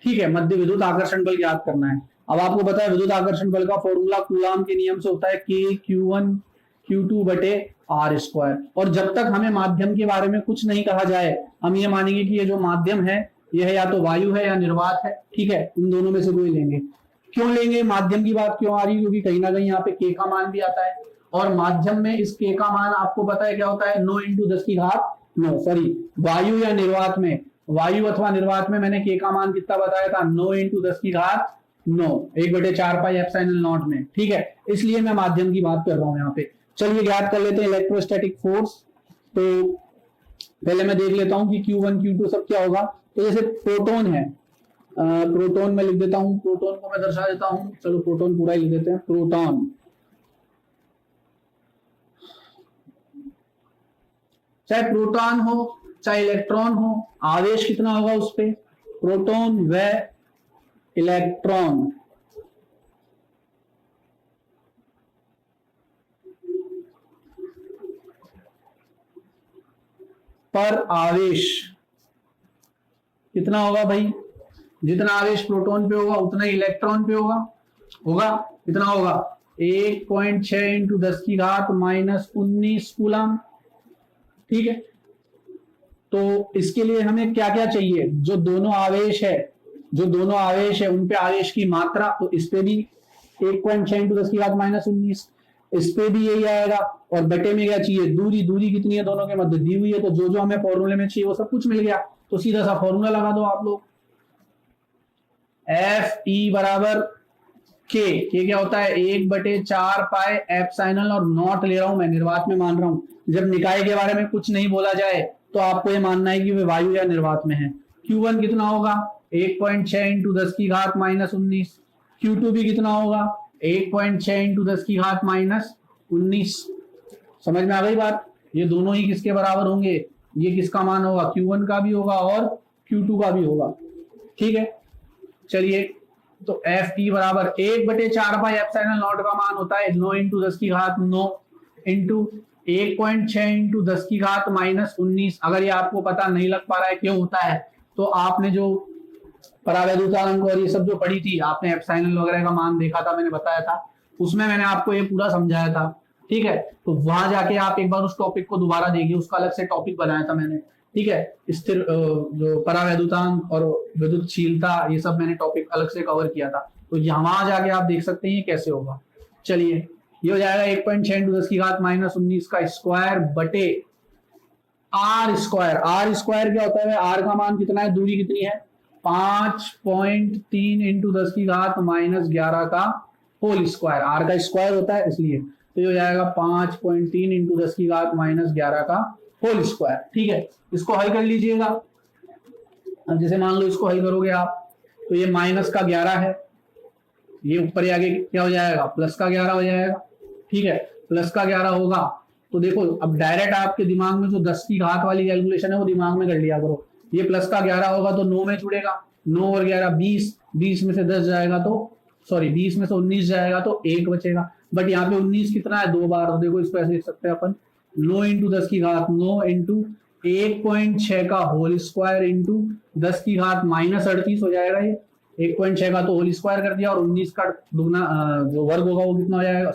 ठीक है, मध्य विद्युत आकर्षण बल याद करना है। अब आपको पता है विद्युत आकर्षण बल का फॉर्मूला कूलाम के नियम से होता है K Q1 Q2/r²। और जब तक हमें माध्यम के बारे में कुछ नहीं कहा जाए, हम ये मानेंगे कि ये जो माध्यम है यह या तो वायु है या निर्वात है। ठीक है, इन दोनों में से कोई लेंगे। क्यों लेंगे? माध्यम की बात क्यों आ रही है? क्योंकि कहीं ना कहीं यहाँ पे K का मान भी आता है, और माध्यम में इस K का मान आपको पता है क्या होता है? 9 × 10⁻9। सॉरी, वायु या निर्वात में, वायु अथवा निर्वात में मैंने K का मान कितना बताया था? 9 × 10⁻9, 1/4πε0 में। ठीक है, इसलिए मैं माध्यम की बात कर रहा हूं यहाँ पे। चलिए याद कर लेते हैं इलेक्ट्रोस्टैटिक फोर्स। तो पहले मैं देख लेता हूं कि Q1 Q2 सब क्या होगा। तो जैसे प्रोटॉन है, प्रोटॉन में लिख देता हूं, प्रोटॉन को मैं दर्शा देता हूं। चलो प्रोटॉन पूरा ही लिख देते हैं। प्रोटॉन, चाहे प्रोटॉन हो चाहे इलेक्ट्रॉन हो, आवेश कितना होगा उस पे? प्रोटॉन व इलेक्ट्रॉन पर आवेश कितना होगा भाई? जितना आवेश प्रोटॉन पे होगा उतना ही इलेक्ट्रॉन पे होगा। कितना होगा? 1.6 × 10⁻−19 कूलम। ठीक है, तो इसके लिए हमें क्या क्या चाहिए? जो दोनों आवेश है उन पे आवेश की मात्रा, तो इस पे भी 1.6 × 10⁻−19, इस पे भी यही आएगा। और बटे में क्या चाहिए? दूरी कितनी है दोनों के मध्य? दी हुई है। तो जो हमें फॉर्मूले में चाहिए वो सब कुछ मिल गया। तो सीधा सा फॉर्मूला लगा दो आप लोग। Fe बराबर K क्या होता है? 1/4πε, और नॉट ले रहा हूं मैं, निर्वात में मान रहा हूं। जब निकाय के बारे में कुछ नहीं बोला जाए तो आपको ये मानना है कि वे वायु या निर्वात में है। Q1 कितना होगा 1.6 इंटू 10 की घात -19। Q2 भी कितना होगा 1.6 इंटू 10 की घात -19। समझ में आ गई बात। ये दोनों ही किसके बराबर होंगे, ये किसका मान होगा Q1 का भी होगा और Q2 का भी होगा। ठीक है, चलिए तो Ft बराबर 1/4 का मान होता है 9 इंटू 10 की घात 9 इंटू 1.6 इंटू 10 की घात -19। अगर ये आपको पता नहीं लग पा रहा है क्यों होता है, तो आपने जो परावैद्युतांक और ये सब जो पढ़ी थी, आपने एप्सिलॉन वगैरह का मान देखा था, मैंने बताया था, उसमें मैंने आपको ये पूरा समझाया था। ठीक है, तो वहां जाके आप एक बार उस टॉपिक को दोबारा देखिए, उसका अलग से टॉपिक बनाया था मैंने। ठीक है, स्थिर जो परावैद्युतांक और विद्युतशीलता, ये सब मैंने टॉपिक अलग से कवर किया था, तो वहां जाके आप देख सकते हैं कैसे होगा। चलिए, ये हो जाएगा 1.6 इंटू 10 की घात -19 का स्क्वायर बटे आर स्क्वायर। आर स्क्वायर क्या होता है, आर का मान कितना है, दूरी कितनी है 5.3 इंटू 10 की घात -11 का होल स्क्वायर। आर का स्क्वायर होता है इसलिए, तो ये हो जाएगा 5.3 इंटू 10 की घात -11 का होल स्क्वायर। ठीक है, इसको हल कर लीजिएगा। अब जैसे मान लो इसको हल करोगे आप, तो ये -11 है, ये ऊपर आगे क्या हो जाएगा +11 हो जाएगा। ठीक है, +11 होगा तो देखो, अब डायरेक्ट आपके दिमाग में जो 10 की घात वाली कैलकुलेशन है वो दिमाग में कर लिया करो। ये +11 होगा तो 9 में जुड़ेगा, 9 और 11 20, 20 में से 10 जाएगा तो 20 में से 19 जाएगा तो 1 बचेगा। बट यहाँ पे 19 कितना है 2 बार, तो देखो इसको ऐसे लिख सकते हैं अपन 9 इंटू 10 की घात 9 इंटू 1.6 का होल स्क्वायर इंटू 10 की घात -38 हो जाएगा। ये 1.6 का तो होल स्क्वायर कर दिया, और 19 का दुगना जो वर्ग होगा वो कितना हो जाएगा,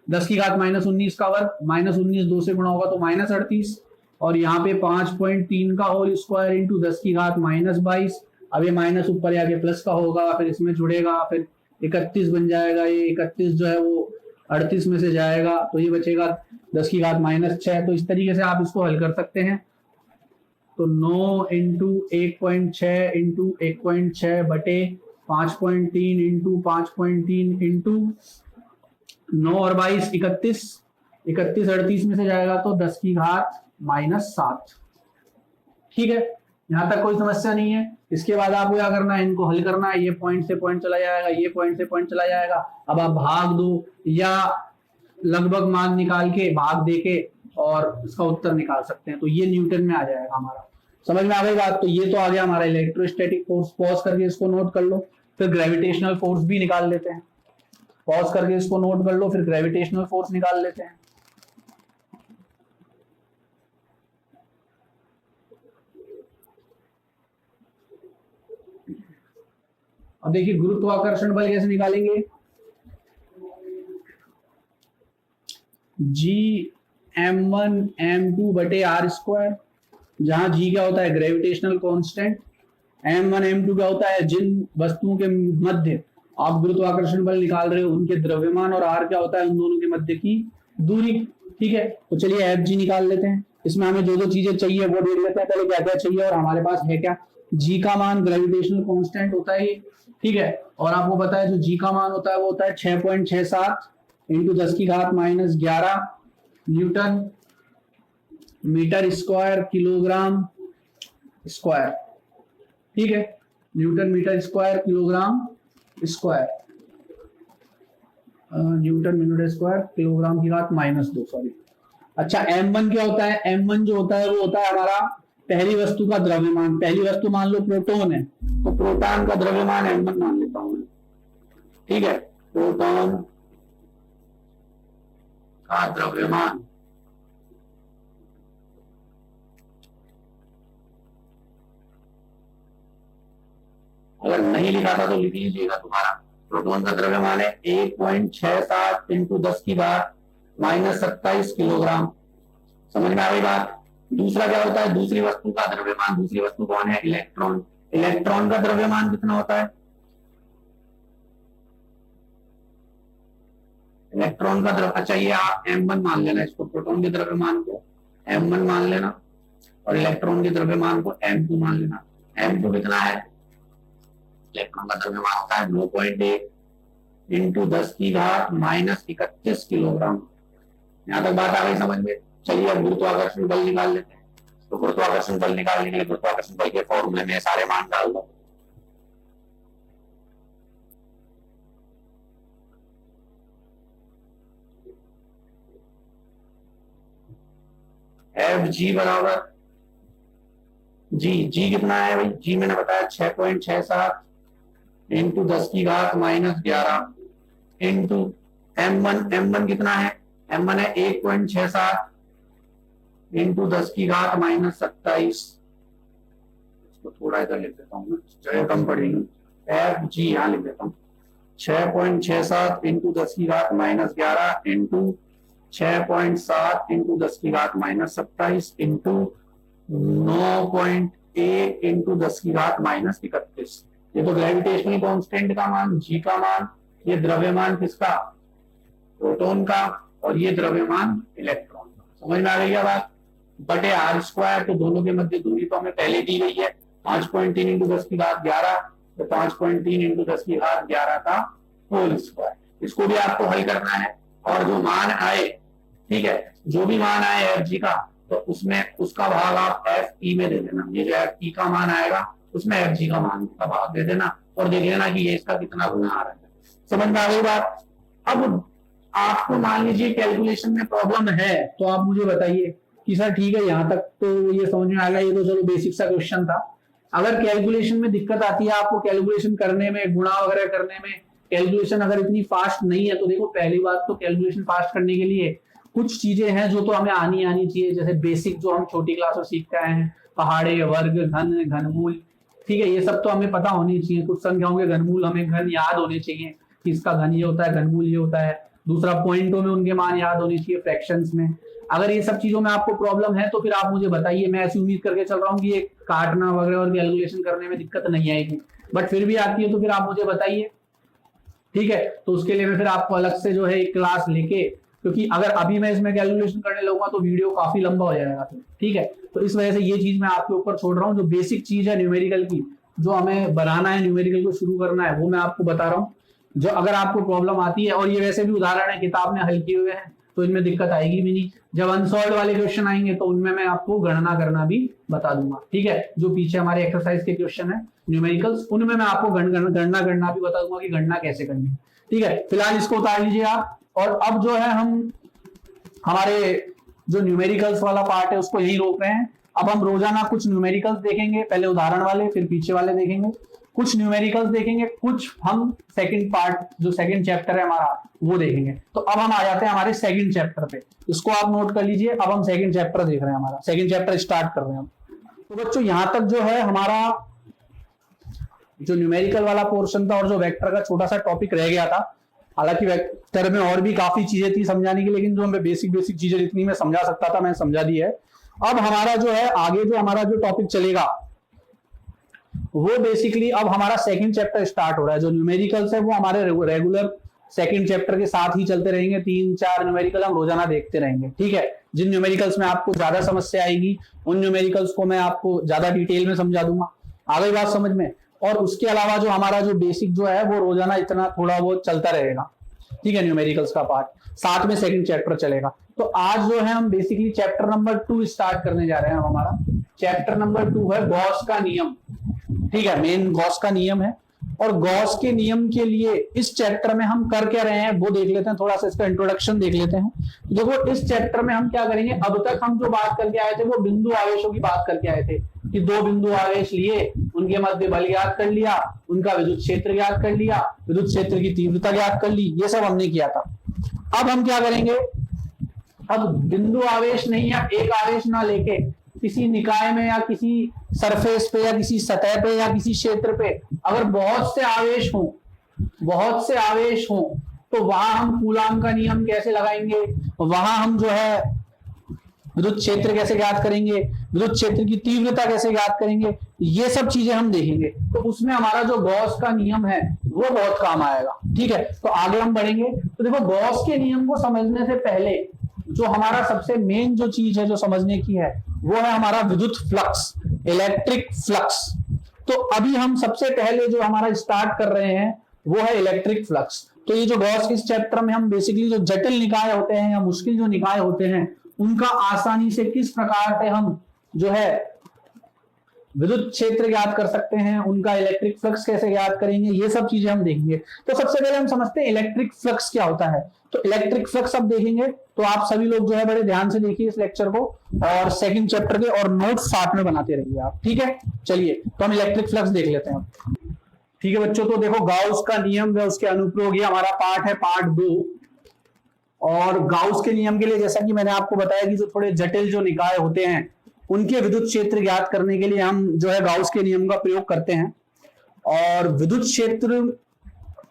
10 की घात -19 का वर्ग, -19 2 से गुणा होगा तो -38, और यहाँ पे 5.3 का होल स्क्वायर इंटू 10 की घात -22। अब ये माइनस ऊपर आके प्लस का होगा, फिर इसमें जुड़ेगा, फिर 31 बन जाएगा। ये 31 जो है वो 38 में से जाएगा, तो ये बचेगा 10 की घात -6। तो इस तरीके से आप इसको हल कर सकते हैं। तो 9 इंटू 1.6 इंटू 1.6 बटे 5.3 इंटू 5.3 इंटू 9 और 22 31, 31 38 में से जाएगा तो 10 की घात -7। ठीक है, यहां तक कोई समस्या नहीं है। इसके बाद आपको क्या करना है, इनको हल करना है। ये पॉइंट से पॉइंट चला जाएगा, ये पॉइंट से पॉइंट चला जाएगा। अब आप भाग दो या लगभग मान निकाल के भाग देके और इसका उत्तर निकाल सकते हैं, तो ये न्यूटन में आ जाएगा हमारा। समझ में आ गई बात। तो ये तो आ गया हमारा इलेक्ट्रोस्टैटिक फोर्स। पॉज करके इसको नोट कर लो, फिर ग्रेविटेशनल फोर्स भी निकाल लेते हैं। पॉज करके इसको नोट कर लो, फिर ग्रेविटेशनल फोर्स निकाल लेते हैं। अब देखिए गुरुत्वाकर्षण बल कैसे निकालेंगे। Gm1 m2 बटे आर स्क्वायर, जहां G क्या होता है ग्रेविटेशनल कांस्टेंट, M1 M2 क्या होता है जिन वस्तुओं के मध्य आप गुरुत्वाकर्षण बल निकाल रहे हो उनके द्रव्यमान, और R क्या होता है उन दोनों के मध्य की दूरी। ठीक है, तो चलिए Fg निकाल लेते हैं। इसमें हमें जो चीजें चाहिए वो देख लेते हैं पहले, क्या क्या चाहिए और हमारे पास है क्या। G का मान ग्रेविटेशनल कांस्टेंट होता है ये। ठीक है, और आपको पता है जो G का मान होता है वो होता है 6.67 इंटू 10 की घात -11 newton metre square kilogram square. ठीक है, newton metre square kilogram square, newton metre square kilogram की घात -2। अच्छा, M1 क्या होता है, M1 जो होता है वो होता है हमारा पहली वस्तु का द्रव्यमान। पहली वस्तु मान लो प्रोटॉन है, तो प्रोटॉन का द्रव्यमान M1 मान लेता हूं मैं। ठीक है, प्रोटॉन का द्रव्यमान अगर नहीं लिखा था तो लिख लीजिएगा दोबारा। प्रोटॉन का द्रव्यमान है 1.67 इंटू 10 की घात -27 किलोग्राम। समझ में आ गई बात। दूसरा क्या होता है, दूसरी वस्तु का द्रव्यमान। दूसरी वस्तु कौन है, इलेक्ट्रॉन। इलेक्ट्रॉन का द्रव्यमान कितना होता है, इलेक्ट्रॉन का द्रव्य, अच्छा ये आप M1 मान लेना, इसको प्रोटॉन के द्रव्यमान को M1 मान लेना और इलेक्ट्रॉन के द्रव्यमान को M2 मान लेना। M2 कितना है, इलेक्ट्रॉन का द्रव्यमान होता है 9.1 इंटू 10 की घात -31 किलोग्राम। यहां तक बात आ गई समझ में। चलिए अब गुरुत्वाकर्षण बल निकाल लेते हैं। तो गुरुत्वाकर्षण बल निकालने के लिए गुरुत्वाकर्षण बल के फॉर्मूले में सारे मान डाल दो। एफ जी बराबर जी कितना है भाई, जी मैंने बताया 6.67 इंटू 10 की घात -11 इंटू m1 कितना है, m1 है 1.67 इंटू 10 की घात -27। इसको थोड़ा इधर लिख देता हूँ, जगह कम पड़ेगी। एफ जी यहाँ लिख देता हूँ 6.67 इंटू 10 की घात -11 इंटू 6.7 इंटू 10 की घात -27 इंटू 9.1 इंटू 10 की घात -31। ये तो ग्रेविटेशनल कांस्टेंट का मान, जी का मान, ये द्रव्यमान किसका, प्रोटॉन का, और ये द्रव्यमान इलेक्ट्रॉन का। समझ में आ गई है बात, बटे आर स्क्वायर। तो दोनों के मध्य दूरी तो हमें पहले दी गई है 5.3 इंटू 10 की घात 11, तो 5.3 इंटू 10 की घात 11 का होल स्क्वायर। इसको भी आपको हल करना है, और जो मान आए, ठीक है, जो भी मान आए एफ जी का, तो उसमें उसका भाग आप एफ ई में दे देना। ये जो एफ ई का मान आएगा उसमें एफ जी का मान का भाग दे देना, और देख लेना कि ये इसका कितना गुना आ रहा है। समझ में आ गई बात। अब आपको मान लीजिए कैलकुलेशन में प्रॉब्लम है, तो आप मुझे बताइए कि सर ठीक है यहाँ तक तो ये समझ में आ गया, ये तो चलो बेसिक सा क्वेश्चन था। अगर कैलकुलेशन में दिक्कत आती है आपको, कैलकुलेशन करने में, गुणा वगैरह करने में, कैलकुलेशन अगर इतनी फास्ट नहीं है, तो देखो पहली बात तो कैलकुलेशन फास्ट करने के लिए कुछ चीजें हैं जो तो हमें आनी चाहिए, जैसे बेसिक जो हम छोटी क्लास में सीखते आए हैं, पहाड़े, वर्ग, घन, घनमूल, ठीक है, ये सब तो हमें पता होनी चाहिए। कुछ संख्याओं के घनमूल हमें घन याद होने चाहिए कि इसका घन ये होता है, घनमूल ये होता है। दूसरा, पॉइंटों में उनके मान याद होने चाहिए, फ्रैक्शंस में। अगर ये सब चीजों में आपको प्रॉब्लम है तो फिर आप मुझे बताइए, मैं ऐसी उम्मीद करके चल रहा हूँ कि ये काटना वगैरह और कैलकुलेशन करने में दिक्कत नहीं आएगी, बट फिर भी आती है तो फिर आप मुझे बताइए, ठीक है। तो उसके लिए मैं फिर आपको अलग से जो है एक क्लास लेके, क्योंकि अगर अभी मैं इसमें कैलकुलेशन करने लगूंगा तो वीडियो काफी लंबा हो जाएगा फिर, ठीक है। तो इस वजह से ये चीज मैं आपके ऊपर छोड़ रहा हूँ। जो बेसिक चीज है न्यूमेरिकल की, जो हमें बनाना है, न्यूमेरिकल को शुरू करना है, वो मैं आपको बता रहा हूँ। जो अगर आपको प्रॉब्लम आती है, और ये वैसे भी उदाहरण है किताब में हल किए हुए हैं, तो इनमें दिक्कत आएगी भी नहीं। जब अनसॉल्व वाले क्वेश्चन आएंगे तो उनमें मैं आपको गणना करना भी बता दूंगा, ठीक है। जो पीछे हमारे एक्सरसाइज के क्वेश्चन है न्यूमेरिकल्स, उनमें मैं आपको गणना करना भी बता दूंगा कि गणना कैसे करनी है, ठीक है। फिलहाल इसको उतार लीजिए आप। और अब जो है हम हमारे जो न्यूमेरिकल्स वाला पार्ट है उसको यही रोक रहे हैं। अब हम रोजाना कुछ न्यूमेरिकल्स देखेंगे, पहले उदाहरण वाले, फिर पीछे वाले देखेंगे, कुछ न्यूमेरिकल्स देखेंगे, कुछ हम सेकंड पार्ट जो सेकंड चैप्टर है हमारा वो देखेंगे। तो अब हम आ जाते हैं हमारे सेकंड चैप्टर पे, इसको आप नोट कर लीजिए। अब हम सेकंड चैप्टर देख रहे हैं, हमारा सेकंड चैप्टर स्टार्ट कर रहे हैं हम। तो बच्चों यहां तक जो है हमारा जो न्यूमेरिकल वाला पोर्शन था और जो वेक्टर का छोटा सा टॉपिक रह गया था, हालांकि वेक्टर में और भी काफी चीजें थी समझाने की, लेकिन जो हमें बेसिक चीजें जितनी मैं समझा सकता था मैं समझा दी है। अब हमारा जो है आगे जो हमारा जो टॉपिक चलेगा वो बेसिकली अब हमारा सेकंड चैप्टर स्टार्ट हो रहा है। जो न्यूमेरिकल्स है वो हमारे रेगुलर सेकंड चैप्टर के साथ ही चलते रहेंगे, 3-4 न्यूमेरिकल हम रोजाना देखते रहेंगे, ठीक है। जिन न्यूमेरिकल्स में आपको ज्यादा समस्या आएगी उन न्यूमेरिकल्स को मैं आपको ज्यादा डिटेल में समझा दूंगा, आ गई बात समझ में। और उसके अलावा जो हमारा जो बेसिक जो है वो रोजाना इतना थोड़ा बहुत चलता रहेगा, ठीक है, न्यूमेरिकल्स का पार्ट, साथ में सेकंड चैप्टर चलेगा। तो आज जो है हम बेसिकली चैप्टर नंबर 2 स्टार्ट करने जा रहे हैं। हमारा चैप्टर नंबर 2 है गॉस का नियम, ठीक है, मेन गॉस का नियम है। और गॉस के नियम के लिए इस चैप्टर में हम कर क्या रहे हैं वो देख लेते हैं, थोड़ा सा इसका इंट्रोडक्शन देख लेते हैं। देखो इस चैप्टर में हम क्या करेंगे, अब तक हम जो बात करके आए थे वो बिंदु आवेशों की बात करके आए थे कि 2 बिंदु आवेश लिए, उनके मध्य बल ज्ञात कर लिया, उनका विद्युत क्षेत्र ज्ञात कर लिया, विद्युत क्षेत्र की तीव्रता ज्ञात कर ली, ये सब हमने किया था। अब हम क्या करेंगे, अब बिंदु आवेश नहीं है, एक आवेश ना लेके किसी निकाय में या किसी सरफेस पे या किसी सतह पे या किसी क्षेत्र पे अगर बहुत से आवेश हों तो वहां हम कूलाम का नियम कैसे लगाएंगे, वहां हम जो है विद्युत क्षेत्र कैसे ज्ञात करेंगे, विद्युत क्षेत्र की तीव्रता कैसे ज्ञात करेंगे, ये सब चीजें हम देखेंगे। तो उसमें हमारा जो गॉस का नियम है वो बहुत काम आएगा, ठीक है। तो आगे हम बढ़ेंगे। तो देखो गॉस के नियम को समझने से पहले जो हमारा सबसे मेन जो चीज है जो समझने की है वो है हमारा विद्युत फ्लक्स, इलेक्ट्रिक फ्लक्स। तो अभी हम सबसे पहले जो हमारा स्टार्ट कर रहे हैं वो है इलेक्ट्रिक फ्लक्स। तो ये जो गॉस के इस चैप्टर में हम बेसिकली जो जटिल निकाय होते हैं या मुश्किल जो निकाय होते हैं उनका आसानी से किस प्रकार से हम जो है विद्युत क्षेत्र ज्ञात कर सकते हैं, उनका इलेक्ट्रिक फ्लक्स कैसे ज्ञात करेंगे, ये सब चीजें हम देखेंगे। तो सबसे पहले हम समझते हैं इलेक्ट्रिक फ्लक्स क्या होता है। तो इलेक्ट्रिक फ्लक्स अब देखेंगे, तो आप सभी लोग जो है बड़े ध्यान से देखिए इस लेक्चर को, और सेकंड चैप्टर के और नोट्स साथ में बनाते रहिए आप, ठीक है। चलिए तो हम इलेक्ट्रिक फ्लक्स देख लेते हैं। ठीक है बच्चों, तो देखो गाउस का नियम व उसके अनुप्रयोग, ये हमारा पार्ट है, पार्ट 2। और गाउस के नियम के लिए जैसा कि मैंने आपको बताया कि जो थोड़े जटिल जो निकाय होते हैं उनके विद्युत क्षेत्र ज्ञात करने के लिए हम जो है गाउस के नियम का प्रयोग करते हैं। और विद्युत क्षेत्र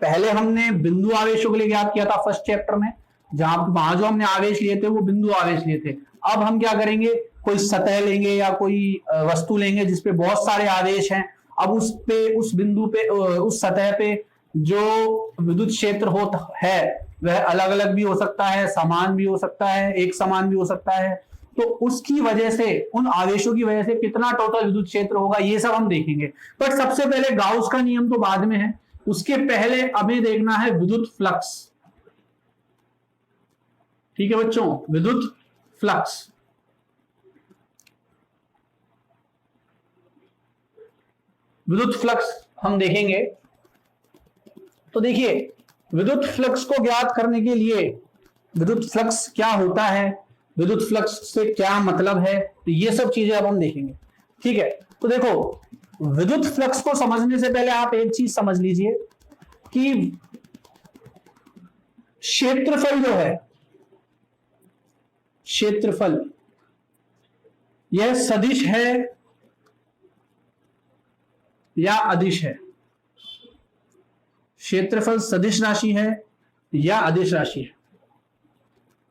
पहले हमने बिंदु आवेशों के लिए ज्ञात किया था फर्स्ट चैप्टर में, वहां जो हमने आवेश लिए थे वो बिंदु आवेश लिए थे। अब हम क्या करेंगे, कोई सतह लेंगे या कोई वस्तु लेंगे जिसपे बहुत सारे आवेश हैं। अब उस बिंदु पे, उस सतह पे जो विद्युत क्षेत्र होता है वह अलग अलग भी हो सकता है, समान भी हो सकता है, एक समान भी हो सकता है। तो उसकी वजह से, उन आवेशों की वजह से कितना टोटल विद्युत क्षेत्र होगा, ये सब हम देखेंगे। बट सबसे पहले गाउस का नियम तो बाद में है, उसके पहले हमें देखना है विद्युत फ्लक्स। ठीक है बच्चों, विद्युत फ्लक्स। विद्युत फ्लक्स हम देखेंगे। तो देखिए विद्युत फ्लक्स को ज्ञात करने के लिए, विद्युत फ्लक्स क्या होता है, विद्युत फ्लक्स से क्या मतलब है, तो ये सब चीजें अब हम देखेंगे। ठीक है, तो देखो विद्युत फ्लक्स को समझने से पहले आप एक चीज समझ लीजिए कि क्षेत्रफल जो है, क्षेत्रफल यह सदिश है या अदिश है। क्षेत्रफल सदिश राशि है या अदिश राशि है।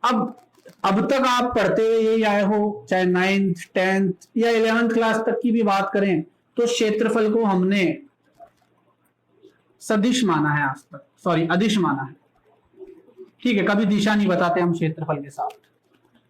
अब तक आप पढ़ते हुए यही आए हो, चाहे 9th 10th या 11th क्लास तक की भी बात करें, तो क्षेत्रफल को हमने सदिश माना है आज तक, सॉरी अदिश माना है। ठीक है, कभी दिशा नहीं बताते हम क्षेत्रफल के साथ।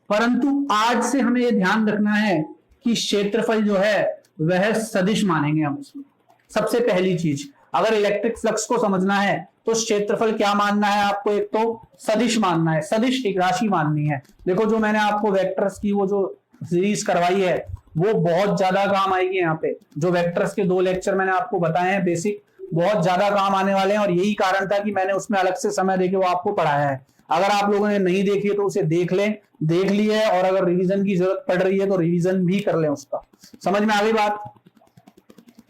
परंतु आज से हमें यह ध्यान रखना है कि क्षेत्रफल जो है वह सदिश मानेंगे हम उसमें। सबसे पहली चीज, अगर इलेक्ट्रिक फ्लक्स को समझना है तो क्षेत्रफल क्या मानना है आपको, एक तो सदिश मानना है, सदिश एक राशि माननी है। देखो जो मैंने आपको वेक्टर्स की वो जो सीरीज करवाई है वो बहुत ज्यादा काम आएगी। यहाँ पे जो वेक्टर्स के 2 लेक्चर मैंने आपको बताए हैं बेसिक, बहुत ज्यादा काम आने वाले हैं, और यही कारण था कि मैंने उसमें अलग से समय देके वो आपको पढ़ाया है। अगर आप लोगों ने नहीं देखी तो उसे देख लें, देख ली है, और अगर रिवीजन की जरूरत पड़ रही है तो रिवीजन भी कर लें उसका। समझ में आ गई बात?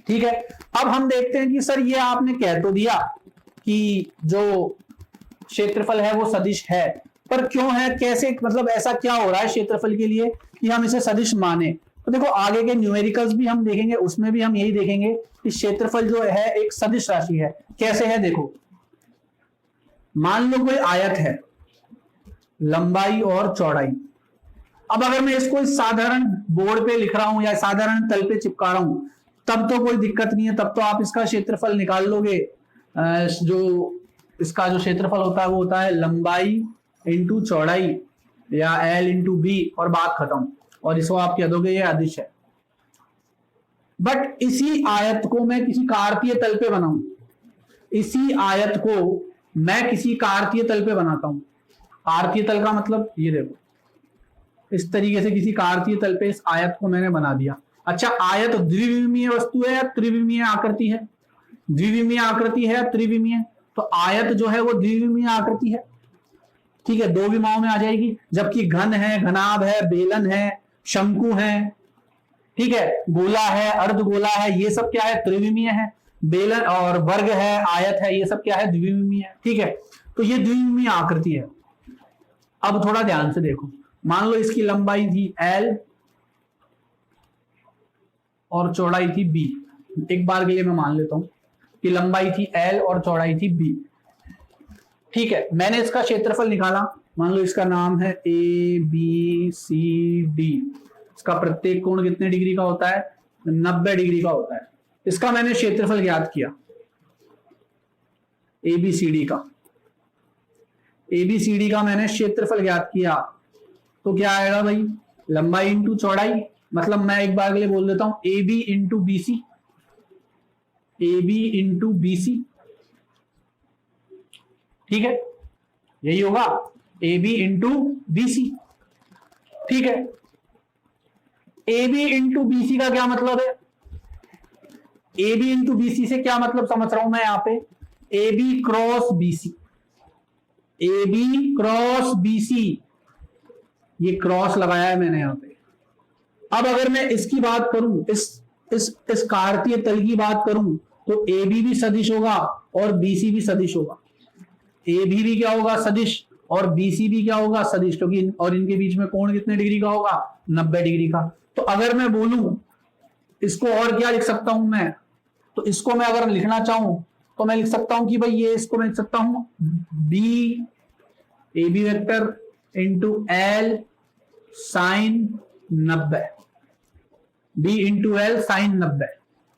ठीक है, अब हम देखते हैं कि सर ये आपने कह तो दिया कि जो क्षेत्रफल है वो सदिश है, पर क्यों है, कैसे, मतलब ऐसा क्या हो रहा है क्षेत्रफल के लिए कि हम इसे सदिश माने। तो देखो आगे के न्यूमेरिकल्स भी हम देखेंगे, उसमें भी हम यही देखेंगे कि क्षेत्रफल जो है एक सदिश राशि है। कैसे है देखो, मान लो कोई आयत है, लंबाई और चौड़ाई। अब अगर मैं इसको इस साधारण बोर्ड पे लिख रहा हूं या साधारण तल पे चिपका रहा हूं तब तो कोई दिक्कत नहीं है, तब तो आप इसका क्षेत्रफल निकाल लोगे। जो इसका जो क्षेत्रफल होता है वो होता है लंबाई इंटू चौड़ाई या L इंटू बी, और बात खत्म। और इसको आप कह दोगे ये अदिश है। बट इसी आयत को मैं किसी कार्तीय तल पे बनाऊं, इसी आयत को मैं किसी कार्तीय तल पे बनाता हूं। कार्तीय तल का मतलब ये देखो, इस तरीके से किसी कार्तीय तल पे इस आयत को मैंने बना दिया। अच्छा, आयत द्विविमीय वस्तु है या त्रिविमीय आकृति है? द्विविमीय आकृति है या त्रिविमीय? तो आयत जो है वो द्विविमीय आकृति है। ठीक है, 2 विमाओं में आ जाएगी। जबकि घन है, घनाभ है, बेलन है, शंकु है, ठीक है, गोला है, अर्धगोला है, ये सब क्या है, त्रिविमीय है। बेलन और वर्ग है, आयत है, ये सब क्या है, द्विविमीय है। ठीक है, तो ये द्विविमीय आकृति है। अब थोड़ा ध्यान से देखो, मान लो इसकी लंबाई थी L और चौड़ाई थी B। एक बार के लिए मैं मान लेता हूं कि लंबाई थी L और चौड़ाई थी B। ठीक है, मैंने इसका क्षेत्रफल निकाला। मान लो इसका नाम है ABCD। इसका प्रत्येक कोण कितने डिग्री का होता है? 90 डिग्री का होता है। इसका मैंने क्षेत्रफल ज्ञात किया ABCD का। ABCD का मैंने क्षेत्रफल ज्ञात किया, तो क्या आएगा भाई, लंबाई इंटू चौड़ाई, मतलब मैं एक बार के लिए बोल देता हूं AB into BC, AB into BC। ठीक है, यही होगा AB इंटू BC। ठीक है, ए बी इंटू बीसी का क्या मतलब है? ए बी इंटू बीसी से क्या मतलब समझ रहा हूं मैं यहां पे? A B cross BC, A B cross BC, ये क्रॉस लगाया है मैंने यहां पे। अब अगर मैं इसकी बात करूं, इस कार्तीय तल की बात करूं, तो ए बी भी सदिश होगा और बीसी भी सदिश होगा। ए भी क्या होगा? सदिश, और बीसी भी क्या होगा? सदिश, क्योंकि और इनके बीच में कोण कितने डिग्री का होगा? 90 डिग्री का। तो अगर मैं बोलूं इसको और क्या लिख सकता हूं मैं, तो इसको मैं अगर लिखना चाहूं तो मैं लिख सकता हूं कि भाई ये, इसको मैं लिख सकता हूं B, A B vector into L sine 90, B into L sine 90।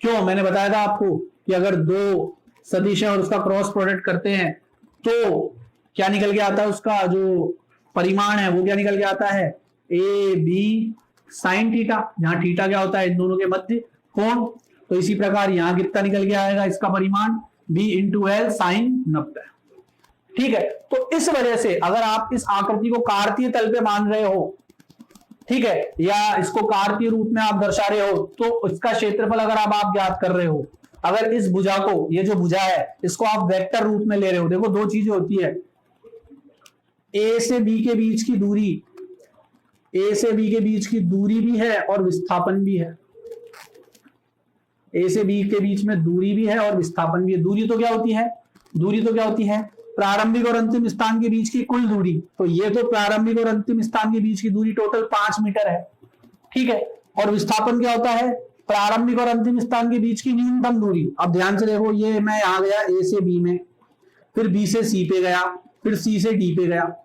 क्यों? मैंने बताया था आपको कि अगर दो सदिश है और उसका क्रॉस प्रोडक्ट करते हैं तो क्या निकल के आता है? उसका जो परिमाण है वो क्या निकल के आता है? ए बी साइन थीटा, जहां थीटा क्या होता है? इन दोनों के मध्य कोण। तो इसी प्रकार यहां कितना निकल के आएगा इसका परिमाण? B into L sine 90। ठीक है, तो इस वजह से अगर आप इस आकृति को कार्तीय तल पे मान रहे हो, ठीक है, या इसको कार्तीय रूप में आप दर्शा रहे हो, तो इसका क्षेत्रफल अगर आप ज्ञात कर रहे हो, अगर इस भुजा को, ये जो भुजा है, इसको आप वेक्टर रूप में ले रहे हो, देखो दो चीजें होती है, ए से बी के बीच की दूरी, ए से बी के बीच की दूरी भी है और विस्थापन भी है। ए से बी के बीच में दूरी भी है और विस्थापन भी है। दूरी तो क्या होती है? दूरी तो क्या होती है? प्रारंभिक और अंतिम स्थान के बीच की कुल दूरी। तो ये तो प्रारंभिक और अंतिम स्थान के बीच की दूरी टोटल 5 मीटर है, ठीक है। और विस्थापन क्या होता है? प्रारंभिक और अंतिम स्थान के बीच की न्यूनतम दूरी। अब ध्यान से देखो, ये मैं यहां गया ए से बी में, फिर बी से सी पे गया, फिर सी से डी पे गया,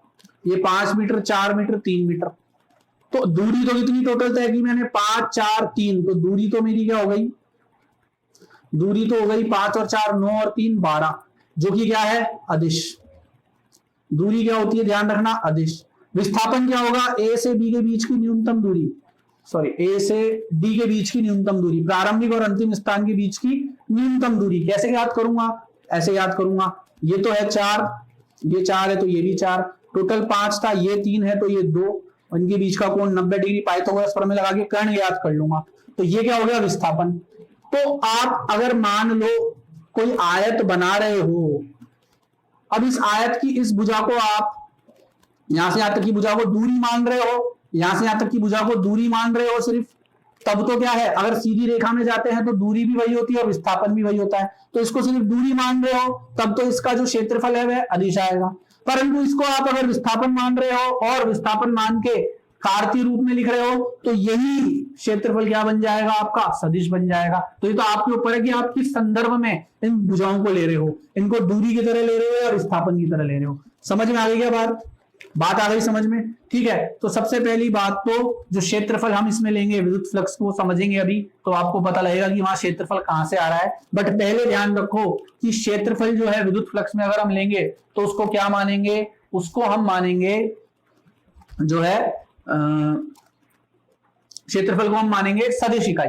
ये 5 मीटर, 4 मीटर, 3 मीटर। तो दूरी तो कितनी टोटल तय की मैंने? 5, 4, 3। तो दूरी तो मेरी क्या हो गई? दूरी तो हो गई 5 और 4 9 और 3 12, जो कि क्या है? अदिश। दूरी क्या होती है? ध्यान रखना, अदिश। विस्थापन क्या होगा? ए से बी के बीच की न्यूनतम दूरी, सॉरी, ए से डी के बीच की न्यूनतम दूरी, प्रारंभिक और अंतिम स्थान के बीच की न्यूनतम दूरी। कैसे याद करूंगा? ऐसे याद करूंगा, ये तो है 4, ये 4 है तो ये भी 4, टोटल 5 था, ये 3 है तो ये 2, इनके बीच का कोण 90 डिग्री, पाइथागोरस प्रमेय लगा के कर्ण याद कर लूंगा। तो ये क्या हो गया? विस्थापन। तो आप अगर मान लो कोई आयत बना रहे हो, अब इस आयत की इस भुजा को आप यहां से यहां तक की भुजा को दूरी मान रहे हो, यहां से यहां तक की भुजा को दूरी मान रहे हो सिर्फ, तब तो क्या है? अगर सीधी रेखा में जाते हैं तो दूरी भी वही होती है और विस्थापन भी वही होता है। तो इसको सिर्फ दूरी मान रहे हो तब तो इसका जो क्षेत्रफल है वह अदिश आएगा। परंतु इसको आप अगर विस्थापन मान रहे हो और विस्थापन मान के कार्तीय रूप में लिख रहे हो, तो यही क्षेत्रफल क्या बन जाएगा? आपका सदिश बन जाएगा। तो ये तो आपके ऊपर है कि आप किस संदर्भ में इन भुजाओं को ले रहे हो, इनको दूरी की तरह ले रहे हो या विस्थापन की तरह ले रहे हो। समझ में आ गई क्या बात आ गई समझ में? ठीक है, तो सबसे पहली बात तो जो क्षेत्रफल हम इसमें लेंगे, विद्युत फ्लक्स को समझेंगे अभी, तो आपको पता लगेगा कि वहां क्षेत्रफल कहां से आ रहा है। बट पहले ध्यान रखो कि क्षेत्रफल जो है विद्युत फ्लक्स में अगर हम लेंगे तो उसको क्या मानेंगे? उसको हम मानेंगे जो है क्षेत्रफल को हम मानेंगे सदिश इकाई,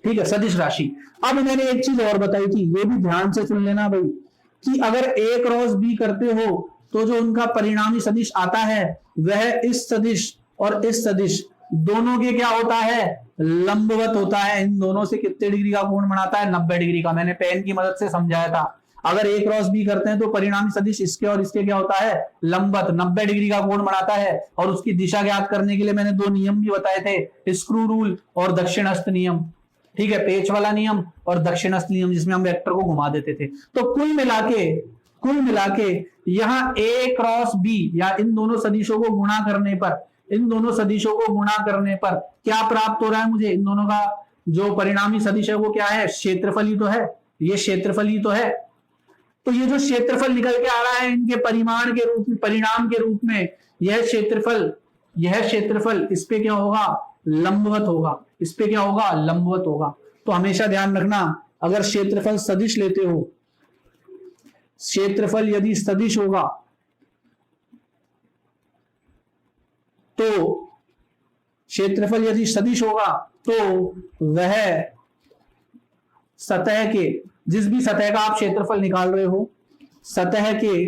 ठीक है, सदिश राशि। अब मैंने एक चीज और बताई थी, ये भी ध्यान से सुन लेना भाई, कि अगर ए क्रॉस बी करते हो तो जो उनका परिणामी सदिश आता है वह इस सदिश और इस सदिश दोनों के क्या होता है? लंबवत होता है। इन दोनों से कितने डिग्री का कोण बनाता है? 90 डिग्री का। मैंने पेन की मदद से समझाया था। अगर ए क्रॉस बी करते हैं तो परिणामी सदिश इसके और इसके क्या होता है? लंबवत, 90 डिग्री का कोण बनाता है। और उसकी दिशा ज्ञात करने के लिए मैंने 2 नियम भी बताए थे, स्क्रू रूल और दक्षिणास्त नियम, ठीक है, पेच वाला नियम और दक्षिणास्त नियम, जिसमें हम वेक्टर को घुमा देते थे। तो कुल मिलाके यहां ए क्रॉस बी या इन दोनों सदिशों को गुणा करने पर क्या प्राप्त हो रहा है मुझे? इन दोनों का जो परिणामी सदिश है वो क्या है? क्षेत्रफल ही तो है, ये क्षेत्रफल ही तो है। तो ये जो क्षेत्रफल निकल के आ रहा है इनके परिमाण के रूप में, परिणाम के रूप में, यह क्षेत्रफल इस पे क्या होगा? लंबवत होगा। इस पे क्या होगा? लंबवत होगा। तो हमेशा ध्यान रखना, अगर क्षेत्रफल सदिश लेते हो, क्षेत्रफल यदि सदिश होगा तो वह सतह के, जिस भी सतह का आप क्षेत्रफल निकाल रहे हो, सतह के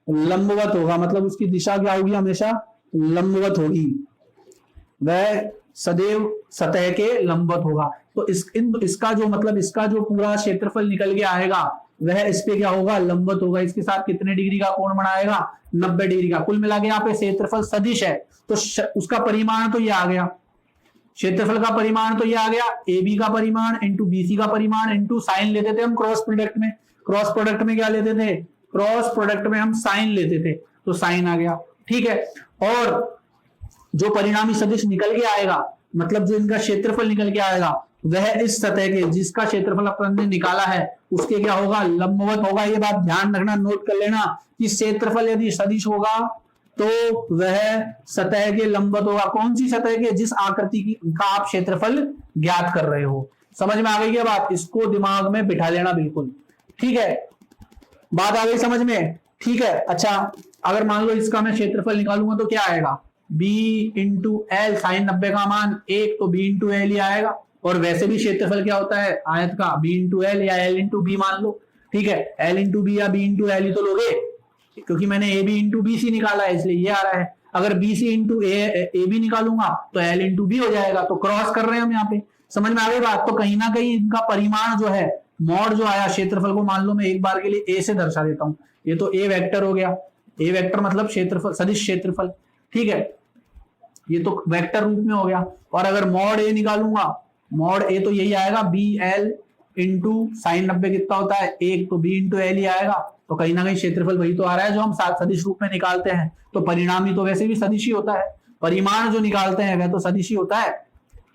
लंबवत होगा। मतलब उसकी दिशा क्या होगी? हमेशा लंबवत होगी। वह सदैव सतह के लंबवत होगा। तो इसका जो मतलब इसका जो पूरा क्षेत्रफल निकल के आएगा वह इस पे क्या होगा, लंबवत होगा। इसके साथ कितने डिग्री का कोण बनाएगा, 90 डिग्री का। कुल मिला के यहाँ पे क्षेत्रफल सदिश है तो उसका परिमाण तो ये आ गया, क्षेत्रफल का परिमाण तो ये आ गया, ए बी का परिमाण इंटू बीसी का परिमाण इंटू साइन लेते थे हम क्रॉस प्रोडक्ट में। क्रॉस प्रोडक्ट में क्या लेते थे, क्रॉस प्रोडक्ट में हम साइन लेते थे, तो साइन आ गया। ठीक है, और जो परिणामी सदिश निकल के आएगा, मतलब जो इनका क्षेत्रफल निकल के आएगा, वह इस सतह के जिसका क्षेत्रफल अपन ने निकाला है उसके क्या होगा, लंबवत होगा। ये बात ध्यान रखना, नोट कर लेना कि क्षेत्रफल यदि सदिश होगा तो वह सतह के लंबवत होगा। कौन सी सतह के, जिस आकृति की का आप क्षेत्रफल ज्ञात कर रहे हो। समझ में आ गई ये बात, इसको दिमाग में बिठा लेना बिल्कुल। ठीक है, बात आ गई समझ में। ठीक है, अच्छा अगर मान लो इसका मैं क्षेत्रफल निकालूंगा तो क्या आएगा, b इंटू एल, साइन 90 का मान 1 तो b इंटू एल ही आएगा। और वैसे भी क्षेत्रफल क्या होता है आयत का, b इंटू एल या l इंटू बी मान लो। ठीक है, l इंटू बी या b इंटू एल ही तो लोगे, क्योंकि मैंने A B into B C निकाला है इसलिए ये आ रहा है। अगर B C into A B निकालूंगा तो एल इंटू बी हो जाएगा। तो क्रॉस कर रहे हैं हम यहाँ पे, समझ में आ गई बात। तो कहीं ना कहीं इनका परिमाण जो है, मॉड जो आया क्षेत्रफल को, मान लो मैं एक बार के लिए ए से दर्शा देता हूं। ये तो ए वेक्टर हो गया, ए वेक्टर मतलब क्षेत्रफल, सदिश क्षेत्रफल। ठीक है, ये तो वेक्टर रूप में हो गया। और अगर मॉड ए निकालूंगा, मॉड ए तो यही आएगा, बी एल इंटू साइन 90 कितना होता है 1, तो बी इंटू एल ही आएगा। तो कहीं ना कहीं क्षेत्रफल वही तो आ रहा है जो हम सदिश रूप में निकालते हैं। तो परिणामी तो वैसे भी सदिश ही होता है, परिमाण जो निकालते हैं वह तो सदिश ही होता है।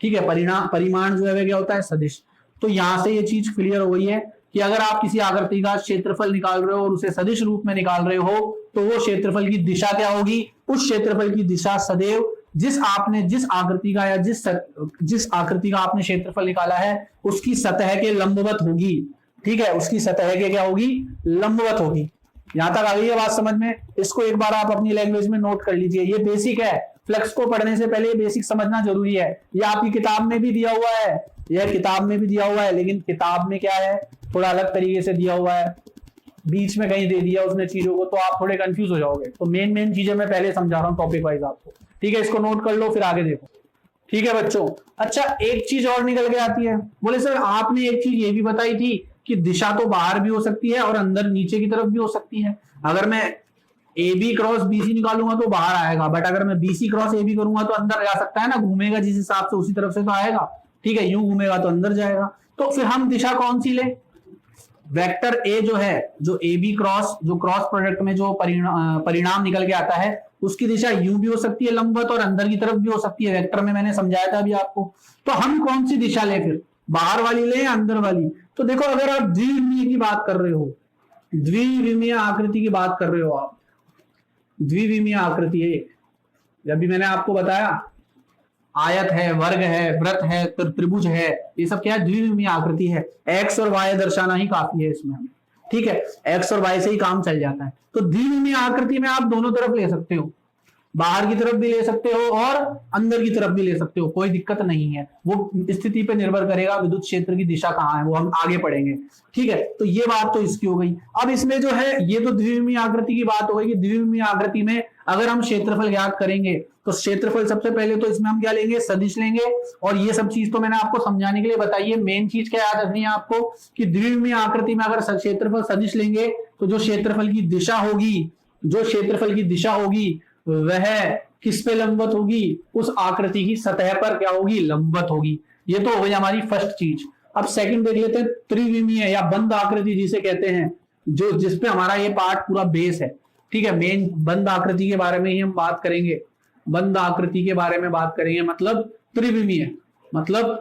ठीक है, परिमाण जो है वह क्या होता है, सदिश। तो यहां से ये चीज क्लियर हो गई है कि अगर आप किसी आकृति का क्षेत्रफल निकाल रहे हो और उसे सदिश रूप में निकाल रहे हो तो वो क्षेत्रफल की दिशा क्या होगी, उस क्षेत्रफल की दिशा सदैव जिस आकृति का या जिस आकृति का आपने क्षेत्रफल निकाला है उसकी सतह के लंबवत होगी। ठीक है, उसकी सतह के क्या होगी, लंबवत होगी। यहां तक आ गई है बात समझ में। इसको एक बार आप अपनी लैंग्वेज में नोट कर लीजिए, ये बेसिक है। फ्लेक्स को पढ़ने से पहले ये बेसिक समझना जरूरी है। ये आपकी किताब में भी दिया हुआ है, यह किताब में भी दिया हुआ है, लेकिन किताब में क्या है थोड़ा अलग तरीके से दिया हुआ है, बीच में कहीं दे दिया उसने चीजों को, तो आप थोड़े कंफ्यूज हो जाओगे। तो मेन चीजें मैं पहले समझा रहा हूँ टॉपिक वाइज आपको। ठीक है, इसको नोट कर लो फिर आगे देखो। ठीक है बच्चों, अच्छा एक चीज और निकल के आती है, बोले सर आपने एक चीज ये भी बताई थी कि दिशा तो बाहर भी हो सकती है और अंदर नीचे की तरफ भी हो सकती है। अगर मैं A B cross B C निकालूंगा तो बाहर आएगा, बट अगर मैं B C cross A B करूंगा तो अंदर जा सकता है ना, घूमेगा जिस हिसाब से उसी तरफ से तो आएगा। ठीक है, यूं घूमेगा तो अंदर जाएगा। तो फिर हम दिशा कौन सी ले, वेक्टर ए जो है, जो ए बी क्रॉस, जो क्रॉस प्रोडक्ट में जो परिणाम निकल के आता है उसकी दिशा यूं भी हो सकती है लंबवत और अंदर की तरफ भी हो सकती है। वेक्टर में मैंने समझाया था अभी आपको। तो हम कौन सी दिशा ले फिर, बाहर वाली ले या अंदर वाली। तो देखो अगर आप द्विविमीय की बात कर रहे हो, द्विविमीय आकृति की बात कर रहे हो आप, द्विविमीय आकृति है, जब भी मैंने आपको बताया आयत है, वर्ग है, वृत्त है, त्रिभुज है, ये सब क्या है, द्विविमीय आकृति है। एक्स और वाई दर्शाना ही काफी है इसमें। ठीक है, एक्स और वाई से ही काम चल जाता है। तो द्विविमीय आकृति में आप दोनों तरफ ले सकते हो, बाहर की तरफ भी ले सकते हो और अंदर की तरफ भी ले सकते हो, कोई दिक्कत नहीं है। वो स्थिति पे निर्भर करेगा विद्युत क्षेत्र की दिशा कहाँ है, वो हम आगे पढ़ेंगे। ठीक है, तो ये बात तो इसकी हो गई। अब इसमें जो है ये तो द्विविमीय आकृति की बात हो गई कि द्विविमीय आकृति में अगर हम क्षेत्रफल ज्ञात करेंगे तो क्षेत्रफल सबसे पहले तो इसमें हम क्या लेंगे, सदिश लेंगे। और ये सब चीज तो मैंने आपको समझाने के लिए बताई है। मेन चीज क्या याद रखनी है आपको कि द्विविमीय आकृति में अगर क्षेत्रफल सदिश लेंगे तो जो क्षेत्रफल की दिशा होगी, जो क्षेत्रफल की दिशा होगी वह किस पे लंबवत होगी, उस आकृति की सतह पर क्या होगी, लंबवत होगी। ये तो हो गई हमारी फर्स्ट चीज। अब सेकंड देख लेते हैं, त्रिविमीय या बंद आकृति जिसे कहते हैं, जो जिसपे हमारा ये पार्ट पूरा बेस है। ठीक है, मेन बंद आकृति के बारे में ही हम बात करेंगे, बंद आकृति के बारे में बात करेंगे। मतलब त्रिविमीय, मतलब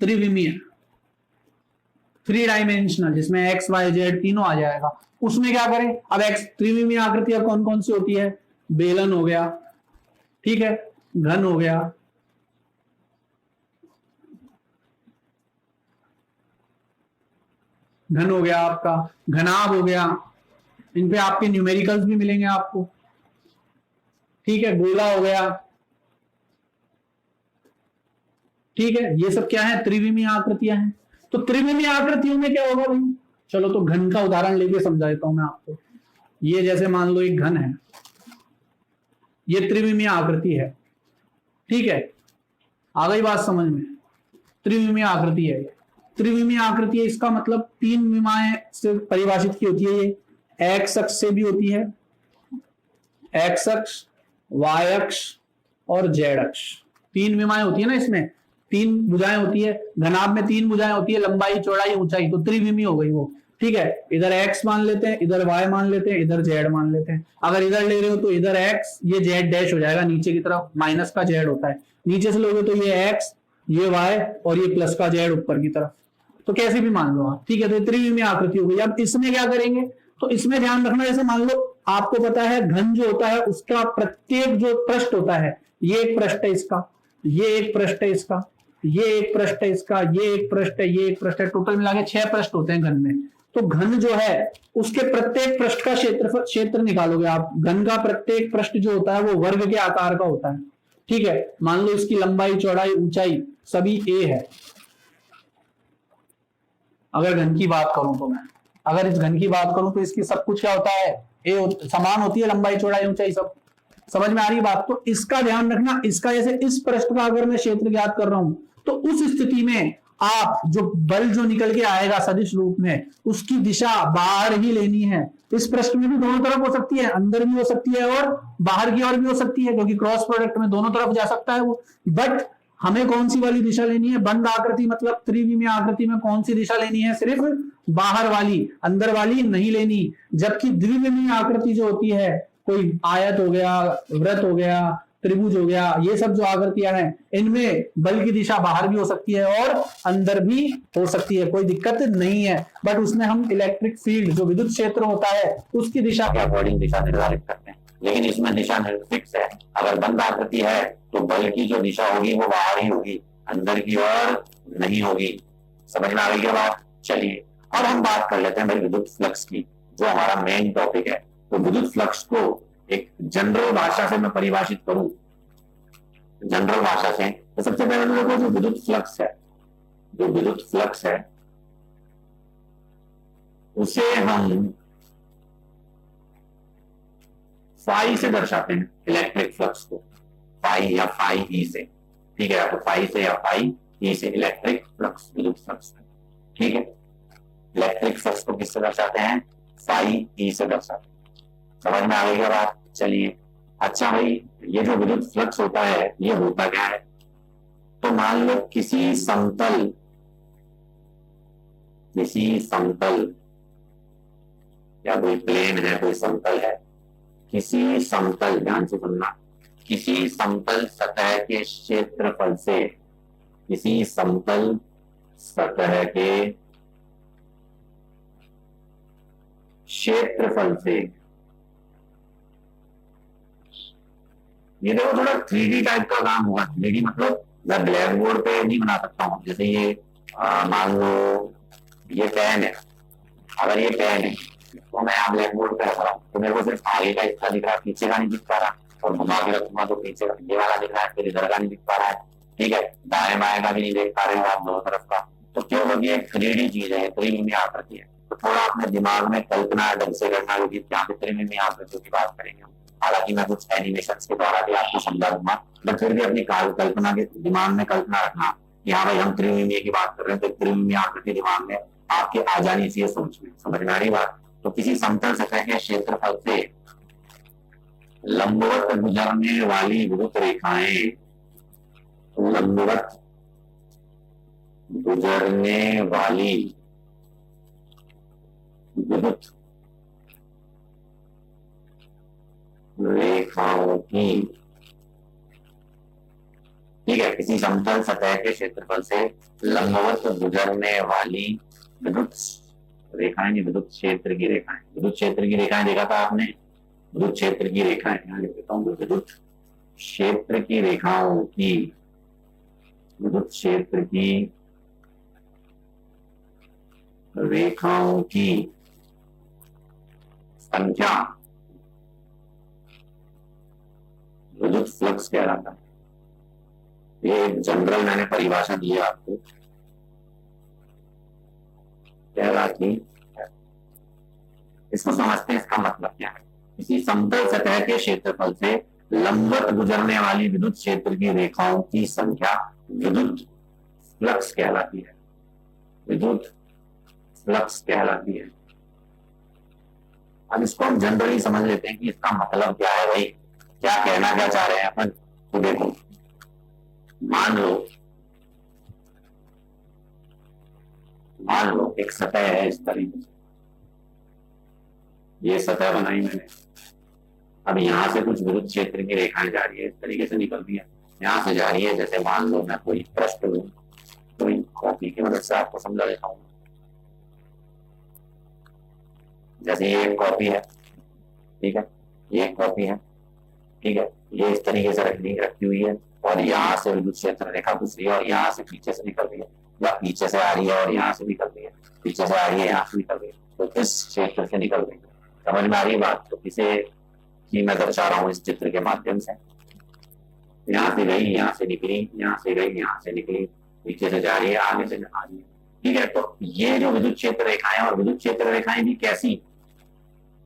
त्रिविमीय, 3 डायमेंशनल, जिसमें एक्स वाई जेड तीनों आ जाएगा। उसमें क्या करें, अब एक्स त्रिविमीय आकृतियां कौन कौन सी होती है, बेलन हो गया, ठीक है, घन हो गया, घन हो गया आपका, घनाभ हो गया, इन पे आपके न्यूमेरिकल्स भी मिलेंगे आपको। ठीक है, गोला हो गया। ठीक है, ये सब क्या है, त्रिविमीय आकृतियां हैं। तो त्रिविमीय आकृतियों में क्या होगा भाई, चलो तो घन का उदाहरण लेके समझा देता हूं मैं आपको। ये जैसे मान लो एक घन है, ये त्रिविमीय आकृति है। ठीक है, आ गई बात समझ में। त्रिविमीय आकृति है, त्रिविमीय आकृति है, इसका मतलब 3 विमाएं से परिभाषित की होती है। ये एक्स अक्ष से भी होती है, एक्स अक्ष, वाई अक्ष और जेड अक्ष, 3 विमाएं होती है ना, इसमें 3 भुजाएं होती है, घनाभ में 3 भुजाएं होती है, लंबाई चौड़ाई ऊंचाई, तो त्रिविमी हो गई वो। ठीक है, इधर x मान लेते हैं, इधर y मान लेते हैं, इधर z मान लेते हैं। अगर इधर ले रहे हो तो इधर x, ये z डैश हो जाएगा नीचे की तरफ, माइनस का z होता है, नीचे से लोगे तो ये x, ये y और ये प्लस का z ऊपर की तरफ, तो कैसे भी मान लो आप। ठीक है, तो त्रिविमीय आकृति हो गई। अब इसमें क्या करेंगे, तो इसमें ध्यान रखना, जैसे मान लो आपको पता है घन जो होता है उसका प्रत्येक जो पृष्ठ होता है, ये एक पृष्ठ है इसका, ये एक पृष्ठ है इसका, ये एक पृष्ठ है इसका, ये एक पृष्ठ है, ये एक पृष्ठ है, टोटल मिला के 6 पृष्ठ होते हैं घन में। तो घन जो है उसके प्रत्येक पृष्ठ का क्षेत्र निकालोगे आप। घन का प्रत्येक पृष्ठ जो होता है वो वर्ग के आकार का होता है। ठीक है, मान लो इसकी लंबाई चौड़ाई ऊंचाई सभी a है। अगर घन की बात करूं तो मैं, अगर इस घन की बात करूं तो इसकी सब कुछ क्या होता है, समान होती है, लंबाई चौड़ाई ऊंचाई सब। समझ में आ रही बात? तो इसका ध्यान रखना, इसका जैसे इस पृष्ठ का अगर मैं क्षेत्र ज्ञात कर रहा हूं तो उस स्थिति में आप जो बल जो निकल के आएगा सदिश रूप में, उसकी दिशा बाहर ही लेनी है। इस पृष्ठ में भी दोनों तरफ हो सकती है, अंदर भी हो सकती है और बाहर की ओर भी हो सकती है, क्योंकि क्रॉस प्रोडक्ट में दोनों तरफ जा सकता है वो। बट हमें कौन सी वाली दिशा लेनी है, बंद आकृति मतलब त्रिविमीय आकृति में कौन सी दिशा लेनी है, सिर्फ बाहर वाली, अंदर वाली नहीं लेनी। जबकि द्विविमीय आकृति जो होती है, कोई आयत हो गया, वृत्त हो गया, त्रिभुज हो गया, ये सब जो आकृतियां हैं, इनमें बल की दिशा बाहर भी हो सकती है और अंदर भी हो सकती है, कोई दिक्कत नहीं है। बट उसमें हम इलेक्ट्रिक फील्ड जो विद्युत क्षेत्र होता है उसकी दिशा के अकॉर्डिंग दिशा निर्धारित करते हैं, लेकिन इसमें दिशा फिक्स है। अगर बंद आकृति है तो बल की जो दिशा होगी वो बाहर ही होगी, अंदर की ओर नहीं होगी। समझ में आ गई क्या बात? चलिए अब हम बात कर लेते हैं भाई विद्युत फ्लक्स की, जो हमारा मेन टॉपिक है। तो विद्युत फ्लक्स को एक जनरल भाषा से मैं परिभाषित करूं, जनरल भाषा से, तो सबसे पहले हम लोगों को जो विद्युत फ्लक्स है, जो विद्युत फ्लक्स है उसे हम फाई से दर्शाते हैं, इलेक्ट्रिक फ्लक्स को फाई या फाई ई से। ठीक है, तो फाई से या फाई ई से इलेक्ट्रिक फ्लक्स, विद्युत फ्लक्स। ठीक है, इलेक्ट्रिक फ्लक्स को किससे दर्शाते हैं? फाई ई से दर्शाते हैं। समझ में आ गई क्या बात? चलिए, अच्छा भाई ये जो विद्युत फ्लक्स होता है ये होता क्या है? तो मान लो किसी समतल या कोई प्लेन है, कोई समतल है, किसी समतल, ध्यान से सुनना, किसी समतल सतह के क्षेत्रफल से, किसी समतल सतह के क्षेत्रफल से, ये देखो थोड़ा 3D टाइप का काम होगा। 3D मतलब मैं ब्लैक बोर्ड पे नहीं बना सकता हूँ। जैसे ये मान लो ये पेन है, अगर ये पेन है तो मैं यहाँ ब्लैक बोर्ड पे रख रहा हूँ तो मेरे को सिर्फ आगे का हिस्सा दिख रहा है, पीछे का नहीं दिख पा रहा, और घुमा के रखूंगा तो पीछे का ये वाला दिख रहा है, फिर इधर का नहीं दिख पा रहा है। ठीक है, दाएं बाएं का भी नहीं देख पा रहे हो आप दोनों तरफ का। तो क्यों? क्योंकि एक 3D चीज है, त्रिविमीय आकृति है। तो थोड़ा अपने दिमाग में कल्पना ढंग से करना, क्योंकि यहाँ पे त्रिविमीय आकृतियों की बात करेंगे। हालांकि मैं कुछ एनिमेशन के द्वारा भी आपको समझा दूंगा, बट फिर भी अपनी कल्पना के दिमाग में कल्पना रखना कि हाँ भाई हम त्रिविमीय की बात कर रहे हैं, तो त्रिविमीय आकृति दिमाग में आपके आ जानी चाहिए सोच में। समझ में आ रही बात? तो किसी समतल सतह के क्षेत्रफल से लंबवत गुजरने वाली विद्युत रेखाएं, लंबवत गुजरने वाली विद्युत रेखाओं की, ठीक है, किसी समतल सतह के क्षेत्रफल से लंबवत गुजरने वाली विद्युत रेखाएं, विद्युत क्षेत्र की रेखाएं, विद्युत क्षेत्र की रेखाएं देखा था आपने, विद्युत क्षेत्र की रेखाएं, यहाँ लिख देता हूँ, विद्युत क्षेत्र की रेखाओं की, विद्युत क्षेत्र की रेखाओं की संख्या विद्युत फ्लक्स कहलाता है। ये एक जनरल मैंने परिभाषा दी है आपको, कहलाती है। इसको समझते हैं, इसका मतलब क्या है। किसी समतल सतह के क्षेत्रफल से लंबवत गुजरने वाली विद्युत क्षेत्र की रेखाओं की संख्या विद्युत फ्लक्स कहलाती है। विद्युत फ्लक्स कहलाती है। अब इसको हम जनरली समझ लेते हैं कि इसका मतलब क्या है भाई, क्या कहना क्या चाह रहे हैं अपन। तो देखो, मान लो एक सतह है इस तरीके से, ये सतह बनाई मैंने। अब यहां से कुछ विद्युत क्षेत्र की रेखाएं जा रही है, इस तरीके से निकल रही है, यहां से जा रही है। जैसे मान लो मैं कोई पृष्ठ लूं, कोई कॉपी की मदद से आपको समझा देता हूं। जैसे ये एक कॉपी है, ठीक है, ये एक कॉपी है, ठीक है, ये इस तरीके से रखी हुई है, और यहाँ से विद्युत क्षेत्र रेखा घुस रही है और यहाँ से पीछे से निकल रही है, या पीछे से आ रही है और यहाँ से निकल रही है, पीछे से आ रही है यहाँ से निकल रही है, तो इस क्षेत्र से निकल रही है। समझ में आ रही है बात। तो इसे कि मैं दर्शा रहा हूं इस चित्र के माध्यम से। यहाँ से गई, यहाँ से निकली, यहाँ से गई, यहाँ से निकली, पीछे से जा रही है, आगे से आ रही है, ठीक है। तो ये जो विद्युत क्षेत्र रेखाएं, और विद्युत क्षेत्र रेखाएं भी कैसी,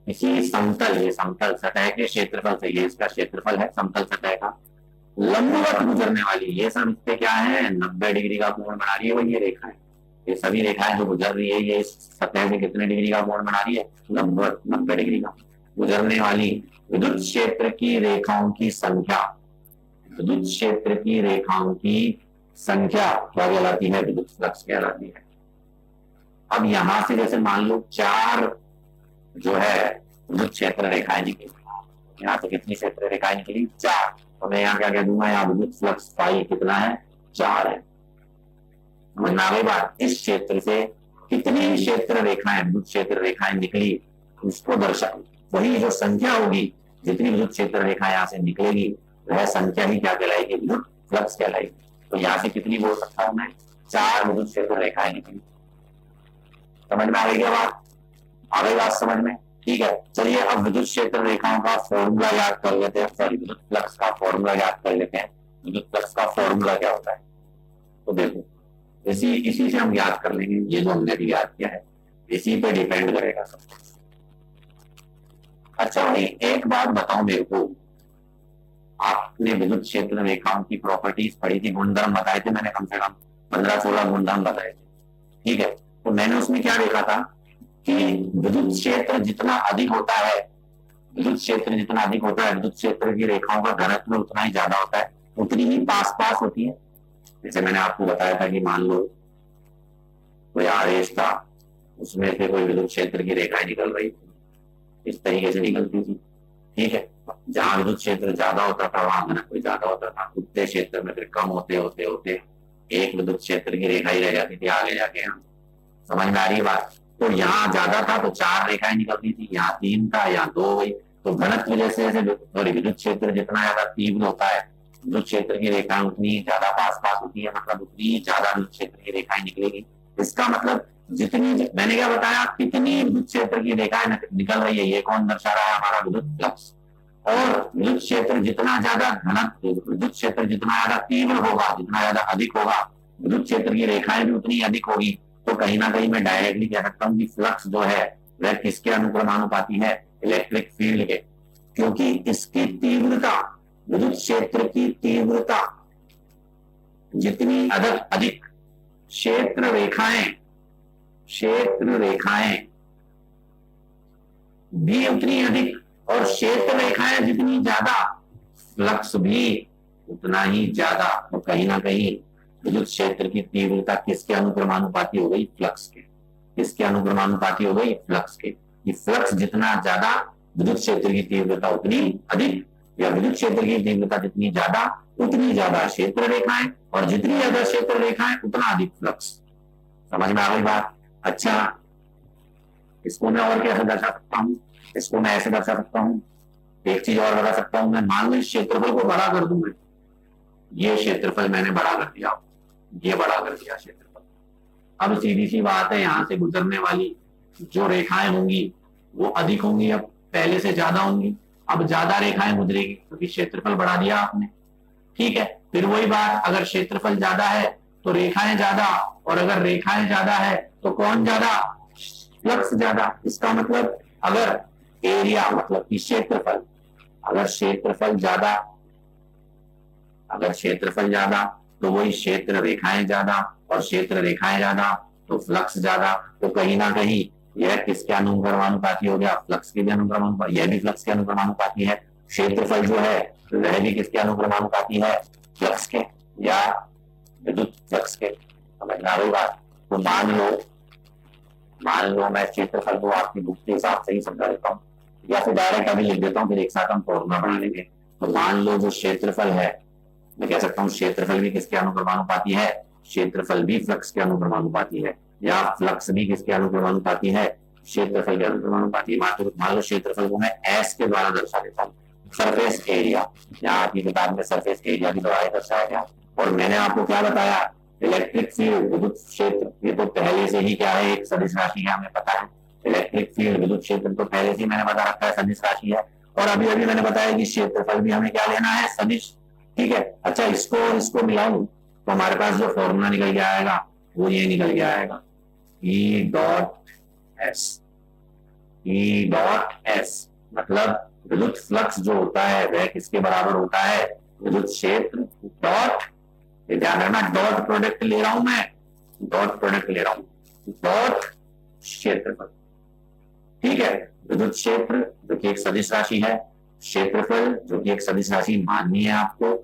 इसी समतल, ये समतल सतह के क्षेत्रफल से, ये इसका क्षेत्रफल है समतल सतह का, लंबवत गुजरने वाली, ये सब इससे क्या है 90 डिग्री का कोण बना रही है। वही ये रेखाएं, ये सभी रेखाएं जो गुजर रही है, ये सतह से कितने डिग्री का कोण बना रही है, लंबवत 90 डिग्री का। गुजरने वाली विद्युत क्षेत्र की रेखाओं की संख्या, विद्युत क्षेत्र की रेखाओं की संख्या क्या कहलाती है, विद्युत फ्लक्स कहलाती है। अब यहां से जैसे मान लो 4 जो है विद्युत क्षेत्र रेखाएं निकली, यहाँ से कितनी क्षेत्र रेखाएं निकली, 4। तो मैं यहाँ क्या कह दूंगा, यहाँ विद्युत फ्लक्स फाई कितना है, 4 है। समझ में आ गई बात। इस क्षेत्र से कितनी क्षेत्र रेखाएं, विद्युत क्षेत्र रेखाएं निकली, उसको दर्शा, वही जो संख्या होगी, जितनी विद्युत क्षेत्र रेखा यहाँ से निकलेगी, वह संख्या ही क्या कहलाएगी, विद्युत फ्लक्स कहलाएगी। तो यहाँ से कितनी बोल सकता हूं मैं, 4 विद्युत क्षेत्र रेखाएं निकली। समझ में आ गई क्या बात, आ गई बात समझ में, ठीक है। चलिए अब विद्युत क्षेत्र रेखाओं का फॉर्मूला याद कर लेते हैं, सॉरी विद्युत फ्लक्स का फॉर्मूला याद कर लेते हैं। विद्युत फ्लक्स का फॉर्मूला क्या होता है, तो देखो इसी से हम याद कर लेंगे, ये जो हमने भी याद किया है इसी पे डिपेंड करेगा सब। अच्छा भाई एक बात बताओ मेरे को, आपने विद्युत क्षेत्र रेखाओं की प्रॉपर्टीज पढ़ी थी, गुणधर्म बताए थे मैंने, कम से कम 15-16 गुणधर्म बताए थे, ठीक है। तो मैंने उसमें क्या देखा था कि विद्युत क्षेत्र जितना अधिक होता है, विद्युत क्षेत्र जितना अधिक होता है, विद्युत क्षेत्र की रेखाओं का घनत्व उतना ही ज्यादा होता है, उतनी ही पास पास होती है। जैसे मैंने आपको बताया था कि मान लो कोई आवेश था, उसमें से कोई विद्युत क्षेत्र की रेखाएं निकल रही थी, इस तरीके से निकलती थी, ठीक है। जहां विद्युत क्षेत्र ज्यादा होता था वहां घनत्व ज्यादा होता था, उतने क्षेत्र में फिर कम होते होते होते एक विद्युत क्षेत्र की रेखा ही रह जाती थी आगे जाके। हम समझ में आ रही बात। तो यहाँ ज्यादा था तो 4 रेखाएं निकलती थी, यहाँ 3 था, यहाँ 2 हुई। तो घनत्व जैसे जैसे विद्युत क्षेत्र जितना ज्यादा तीव्र होता है, विद्युत क्षेत्र की रेखाएं उतनी ज्यादा पास पास होती है, मतलब उतनी ज्यादा विद्युत क्षेत्र की रेखाएं निकलेगी। इसका मतलब जितनी, मैंने क्या बताया, कितनी विद्युत क्षेत्र की रेखाएं निकल रही है, ये कौन दर्शा रहा है, हमारा विद्युत फ्लक्स। और विद्युत क्षेत्र जितना ज्यादा घनत्व, विद्युत क्षेत्र जितना ज्यादा तीव्र होगा, जितना ज्यादा अधिक होगा, विद्युत क्षेत्र की रेखाएं भी उतनी अधिक होगी। तो कहीं ना कहीं मैं डायरेक्टली कह सकता हूं कि फ्लक्स जो है वह किसके अनुक्रमानुपाती है, इलेक्ट्रिक फील्ड के। क्योंकि इसकी तीव्रता, विद्युत क्षेत्र की तीव्रता जितनी अधिक, क्षेत्र रेखाएं भी उतनी अधिक, और क्षेत्र रेखाएं जितनी ज्यादा, फ्लक्स भी उतना ही ज्यादा। तो कहीं ना कहीं विद्युत क्षेत्र की तीव्रता किसके अनुक्रमानुपाती हो गई, फ्लक्स के। किसके अनुक्रमानुपाती हो गई, फ्लक्स के। कि फ्लक्स जितना ज्यादा, विद्युत क्षेत्र की तीव्रता उतनी अधिक, या विद्युत क्षेत्र की तीव्रता जितनी ज्यादा उतनी ज्यादा क्षेत्र रेखाएं, और जितनी ज्यादा क्षेत्र रेखाएं उतना अधिक फ्लक्स। समझ में आ गई बात। अच्छा इसको मैं और कैसे दर्शा सकता हूं, इसको मैं ऐसे दर्शा सकता हूं, एक चीज और बता सकता हूं मैं, मान लो इस क्षेत्रफल को बड़ा कर दूंगा, ये क्षेत्रफल मैंने बड़ा कर दिया, ये बड़ा कर दिया क्षेत्रफल। अब सीधी सी बात है, यहां से गुजरने वाली जो रेखाएं होंगी वो अधिक होंगी, अब पहले से ज्यादा होंगी। अब ज्यादा रेखाएं गुजरेगी क्योंकि क्षेत्रफल बढ़ा दिया आपने, ठीक है। फिर वही बात, अगर क्षेत्रफल ज्यादा है तो रेखाएं ज्यादा, और अगर रेखाएं ज्यादा है तो कौन ज्यादा, फ्लक्स ज्यादा। इसका मतलब अगर एरिया, मतलब कि क्षेत्रफल, अगर क्षेत्रफल ज्यादा, अगर क्षेत्रफल ज्यादा तो वही क्षेत्र रेखाएं ज्यादा, और क्षेत्र रेखाएं ज्यादा तो फ्लक्स ज्यादा। तो कहीं ना कहीं यह किसके अनुक्रमानुपाती हो गया, फ्लक्स के भी अनुक्रमानुपाती, यह भी फ्लक्स के अनुक्रमानुपाती है। क्षेत्रफल जो है वह भी किसके अनुक्रमानुपाती है, फ्लक्स के या विद्युत फ्लक्स के। समझ में आ गई बात। तो मान लो मैं क्षेत्रफल को आपकी बुक के हिसाब से ही समझा देता हूँ, या फिर डायरेक्ट अभी लिख देता हूँ, फिर एक साथ हम फॉर्मूला बना लेंगे। तो मान लो जो क्षेत्रफल है, मैं कह सकता हूँ क्षेत्रफल भी किसके अनुक्रमानुपाती है, क्षेत्रफल भी फ्लक्स के अनुक्रमानुपाती है, या फ्लक्स भी किसके अनुक्रमानुपाती है, क्षेत्रफल के अनुक्रमानुपाती है। मान लो क्षेत्रफल को मैं एस के द्वारा दर्शा देता हूँ, सरफेस एरिया। यहाँ आपकी किताब में सरफेस एरिया की द्वारा दर्शाया गया। और मैंने आपको क्या बताया, इलेक्ट्रिक फील्ड, विद्युत क्षेत्र, ये तो पहले से ही क्या है, एक सदिश राशि है, हमें पता है। इलेक्ट्रिक फील्ड, विद्युत क्षेत्र तो पहले से मैंने बता रखा है, सदिश राशि है। और अभी अभी मैंने बताया कि क्षेत्रफल भी हमें क्या लेना है, सदिश। ठीक है। अच्छा, इसको और इसको मिलाऊं तो हमारे पास जो फॉर्मूला निकल के आएगा वो ये निकल के आएगा, ई डॉट एस। मतलब विद्युत फ्लक्स जो होता है वह किसके बराबर होता है, विद्युत क्षेत्र डॉट, ध्यान रखना डॉट प्रोडक्ट ले रहा हूं मैं, डॉट प्रोडक्ट ले रहा हूं, डॉट क्षेत्रफल। ठीक है। विद्युत क्षेत्र जो कि एक सदिश राशि है, क्षेत्रफल जो कि एक सदिश राशि माननी है आपको,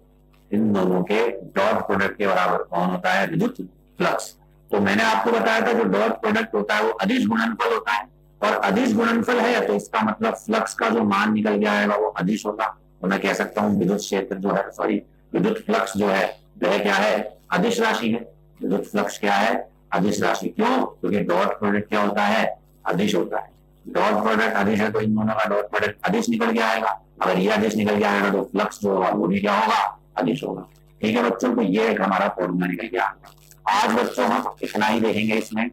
इन दोनों के डॉट प्रोडक्ट के बराबर कौन होता है, विद्युत फ्लक्स। तो मैंने आपको बताया था जो डॉट प्रोडक्ट होता है वो अदिश गुणनफल होता है, और अदिश गुणनफल है तो इसका मतलब फ्लक्स का जो मान निकल के आएगा वो अदिश होगा। तो मैं कह सकता हूं विद्युत क्षेत्र जो है, सॉरी विद्युत फ्लक्स जो है वह क्या है, अदिश राशि है। विद्युत फ्लक्स क्या है, अदिश राशि। क्यों, क्योंकि डॉट प्रोडक्ट क्या होता है, अदिश होता है। डॉट प्रोडक्ट अदिश है तो इन दोनों का डॉट प्रोडक्ट अदिश निकल के आएगा। अगर ये अदिश निकल के आएगा तो फ्लक्स जो होगा वो भी क्या होगा, अदिश होगा। ठीक है बच्चों, तो ये एक हमारा फॉर्मूला निकल के आएगा। आज बच्चों हम इतना ही देखेंगे इसमें,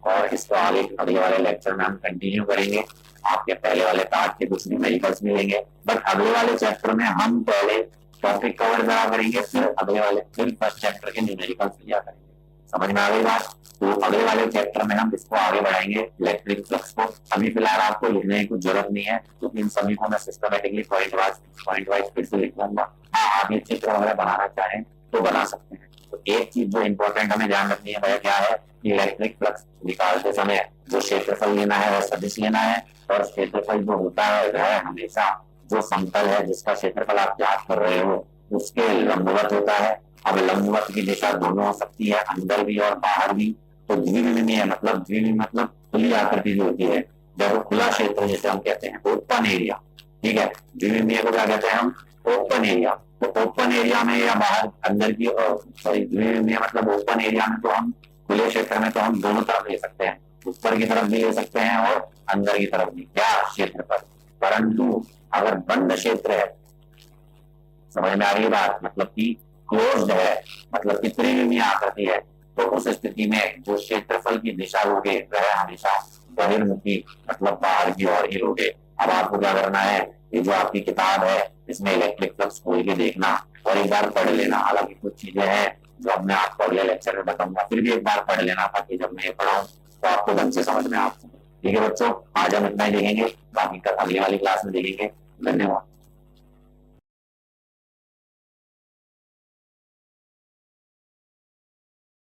और इसको आगे अगले वाले लेक्चर में हम कंटिन्यू करेंगे। आपके पहले वाले पार्ट के कुछ न्यूमेरिकल्स मिलेंगे, बट अगले वाले चैप्टर में हम पहले टॉपिक कवर करा करेंगे, फिर फर्स्ट चैप्टर के न्यूमेरिकल्स लिया करेंगे। समझ में आ गई बात। तो अगले वाले चैप्टर में हम इसको आगे बढ़ाएंगे, इलेक्ट्रिक फ्लक्स को। अभी फिलहाल आपको लिखने की कुछ जरूरत नहीं है, क्योंकि इन सभी को मैं सिस्टमेटिकली पॉइंट वाइज फिर से लिख लूंगा। आप ये चित्र वगैरह बनाना चाहें तो बना सकते हैं। तो एक चीज जो इंपॉर्टेंट हमें ध्यान रखनी है वह क्या है, कि इलेक्ट्रिक फ्लक्स निकालते समय जो क्षेत्रफल लेना है वह सदिश लेना है, और क्षेत्रफल जो होता है वह हमेशा जो समतल है जिसका क्षेत्रफल आप ज्ञात कर रहे हो उसके लंबवत होता है। अब लंबवत की दिशा दोनों हो सकती है, अंदर भी और बाहर भी। तो द्विविमीय मतलब, द्विविमीय मतलब खुली आकृति जो होती है, जब खुला क्षेत्र जिसे हम कहते हैं ओपन एरिया। ठीक है। द्विविमीय को क्या कहते हैं हम, ओपन एरिया। तो ओपन एरिया में या बाहर अंदर की, सॉरी द्विविमीय मतलब ओपन एरिया में तो हम, खुले क्षेत्र में तो हम दोनों तरफ ले सकते हैं, ऊपर की तरफ भी ले सकते हैं और अंदर की तरफ भी, क्या क्षेत्र पर। परंतु अगर बंद क्षेत्र है, समझ में आ रही बात, मतलब कि क्लोज्ड है, मतलब कि त्रिविमीय आकृति है, तो उस स्थिति में जो क्षेत्रफल की दिशा लोगे वह हमेशा बहिर्मुखी मतलब बाहर की ओर ही लोगे। अब आपको क्या करना है, ये जो आपकी किताब है इसमें इलेक्ट्रिक फ्लक्स खोल के देखना और एक बार पढ़ लेना। हालांकि कुछ चीजें हैं जो अब मैं आपको अगले लेक्चर में बताऊंगा, फिर भी एक बार पढ़ लेना ताकि जब मैं ये पढ़ाऊं तो आपको ढंग से समझ में आ सके। ठीक है बच्चों, आज हम इतना ही देखेंगे, बाकी अगली वाली क्लास में देखेंगे। धन्यवाद।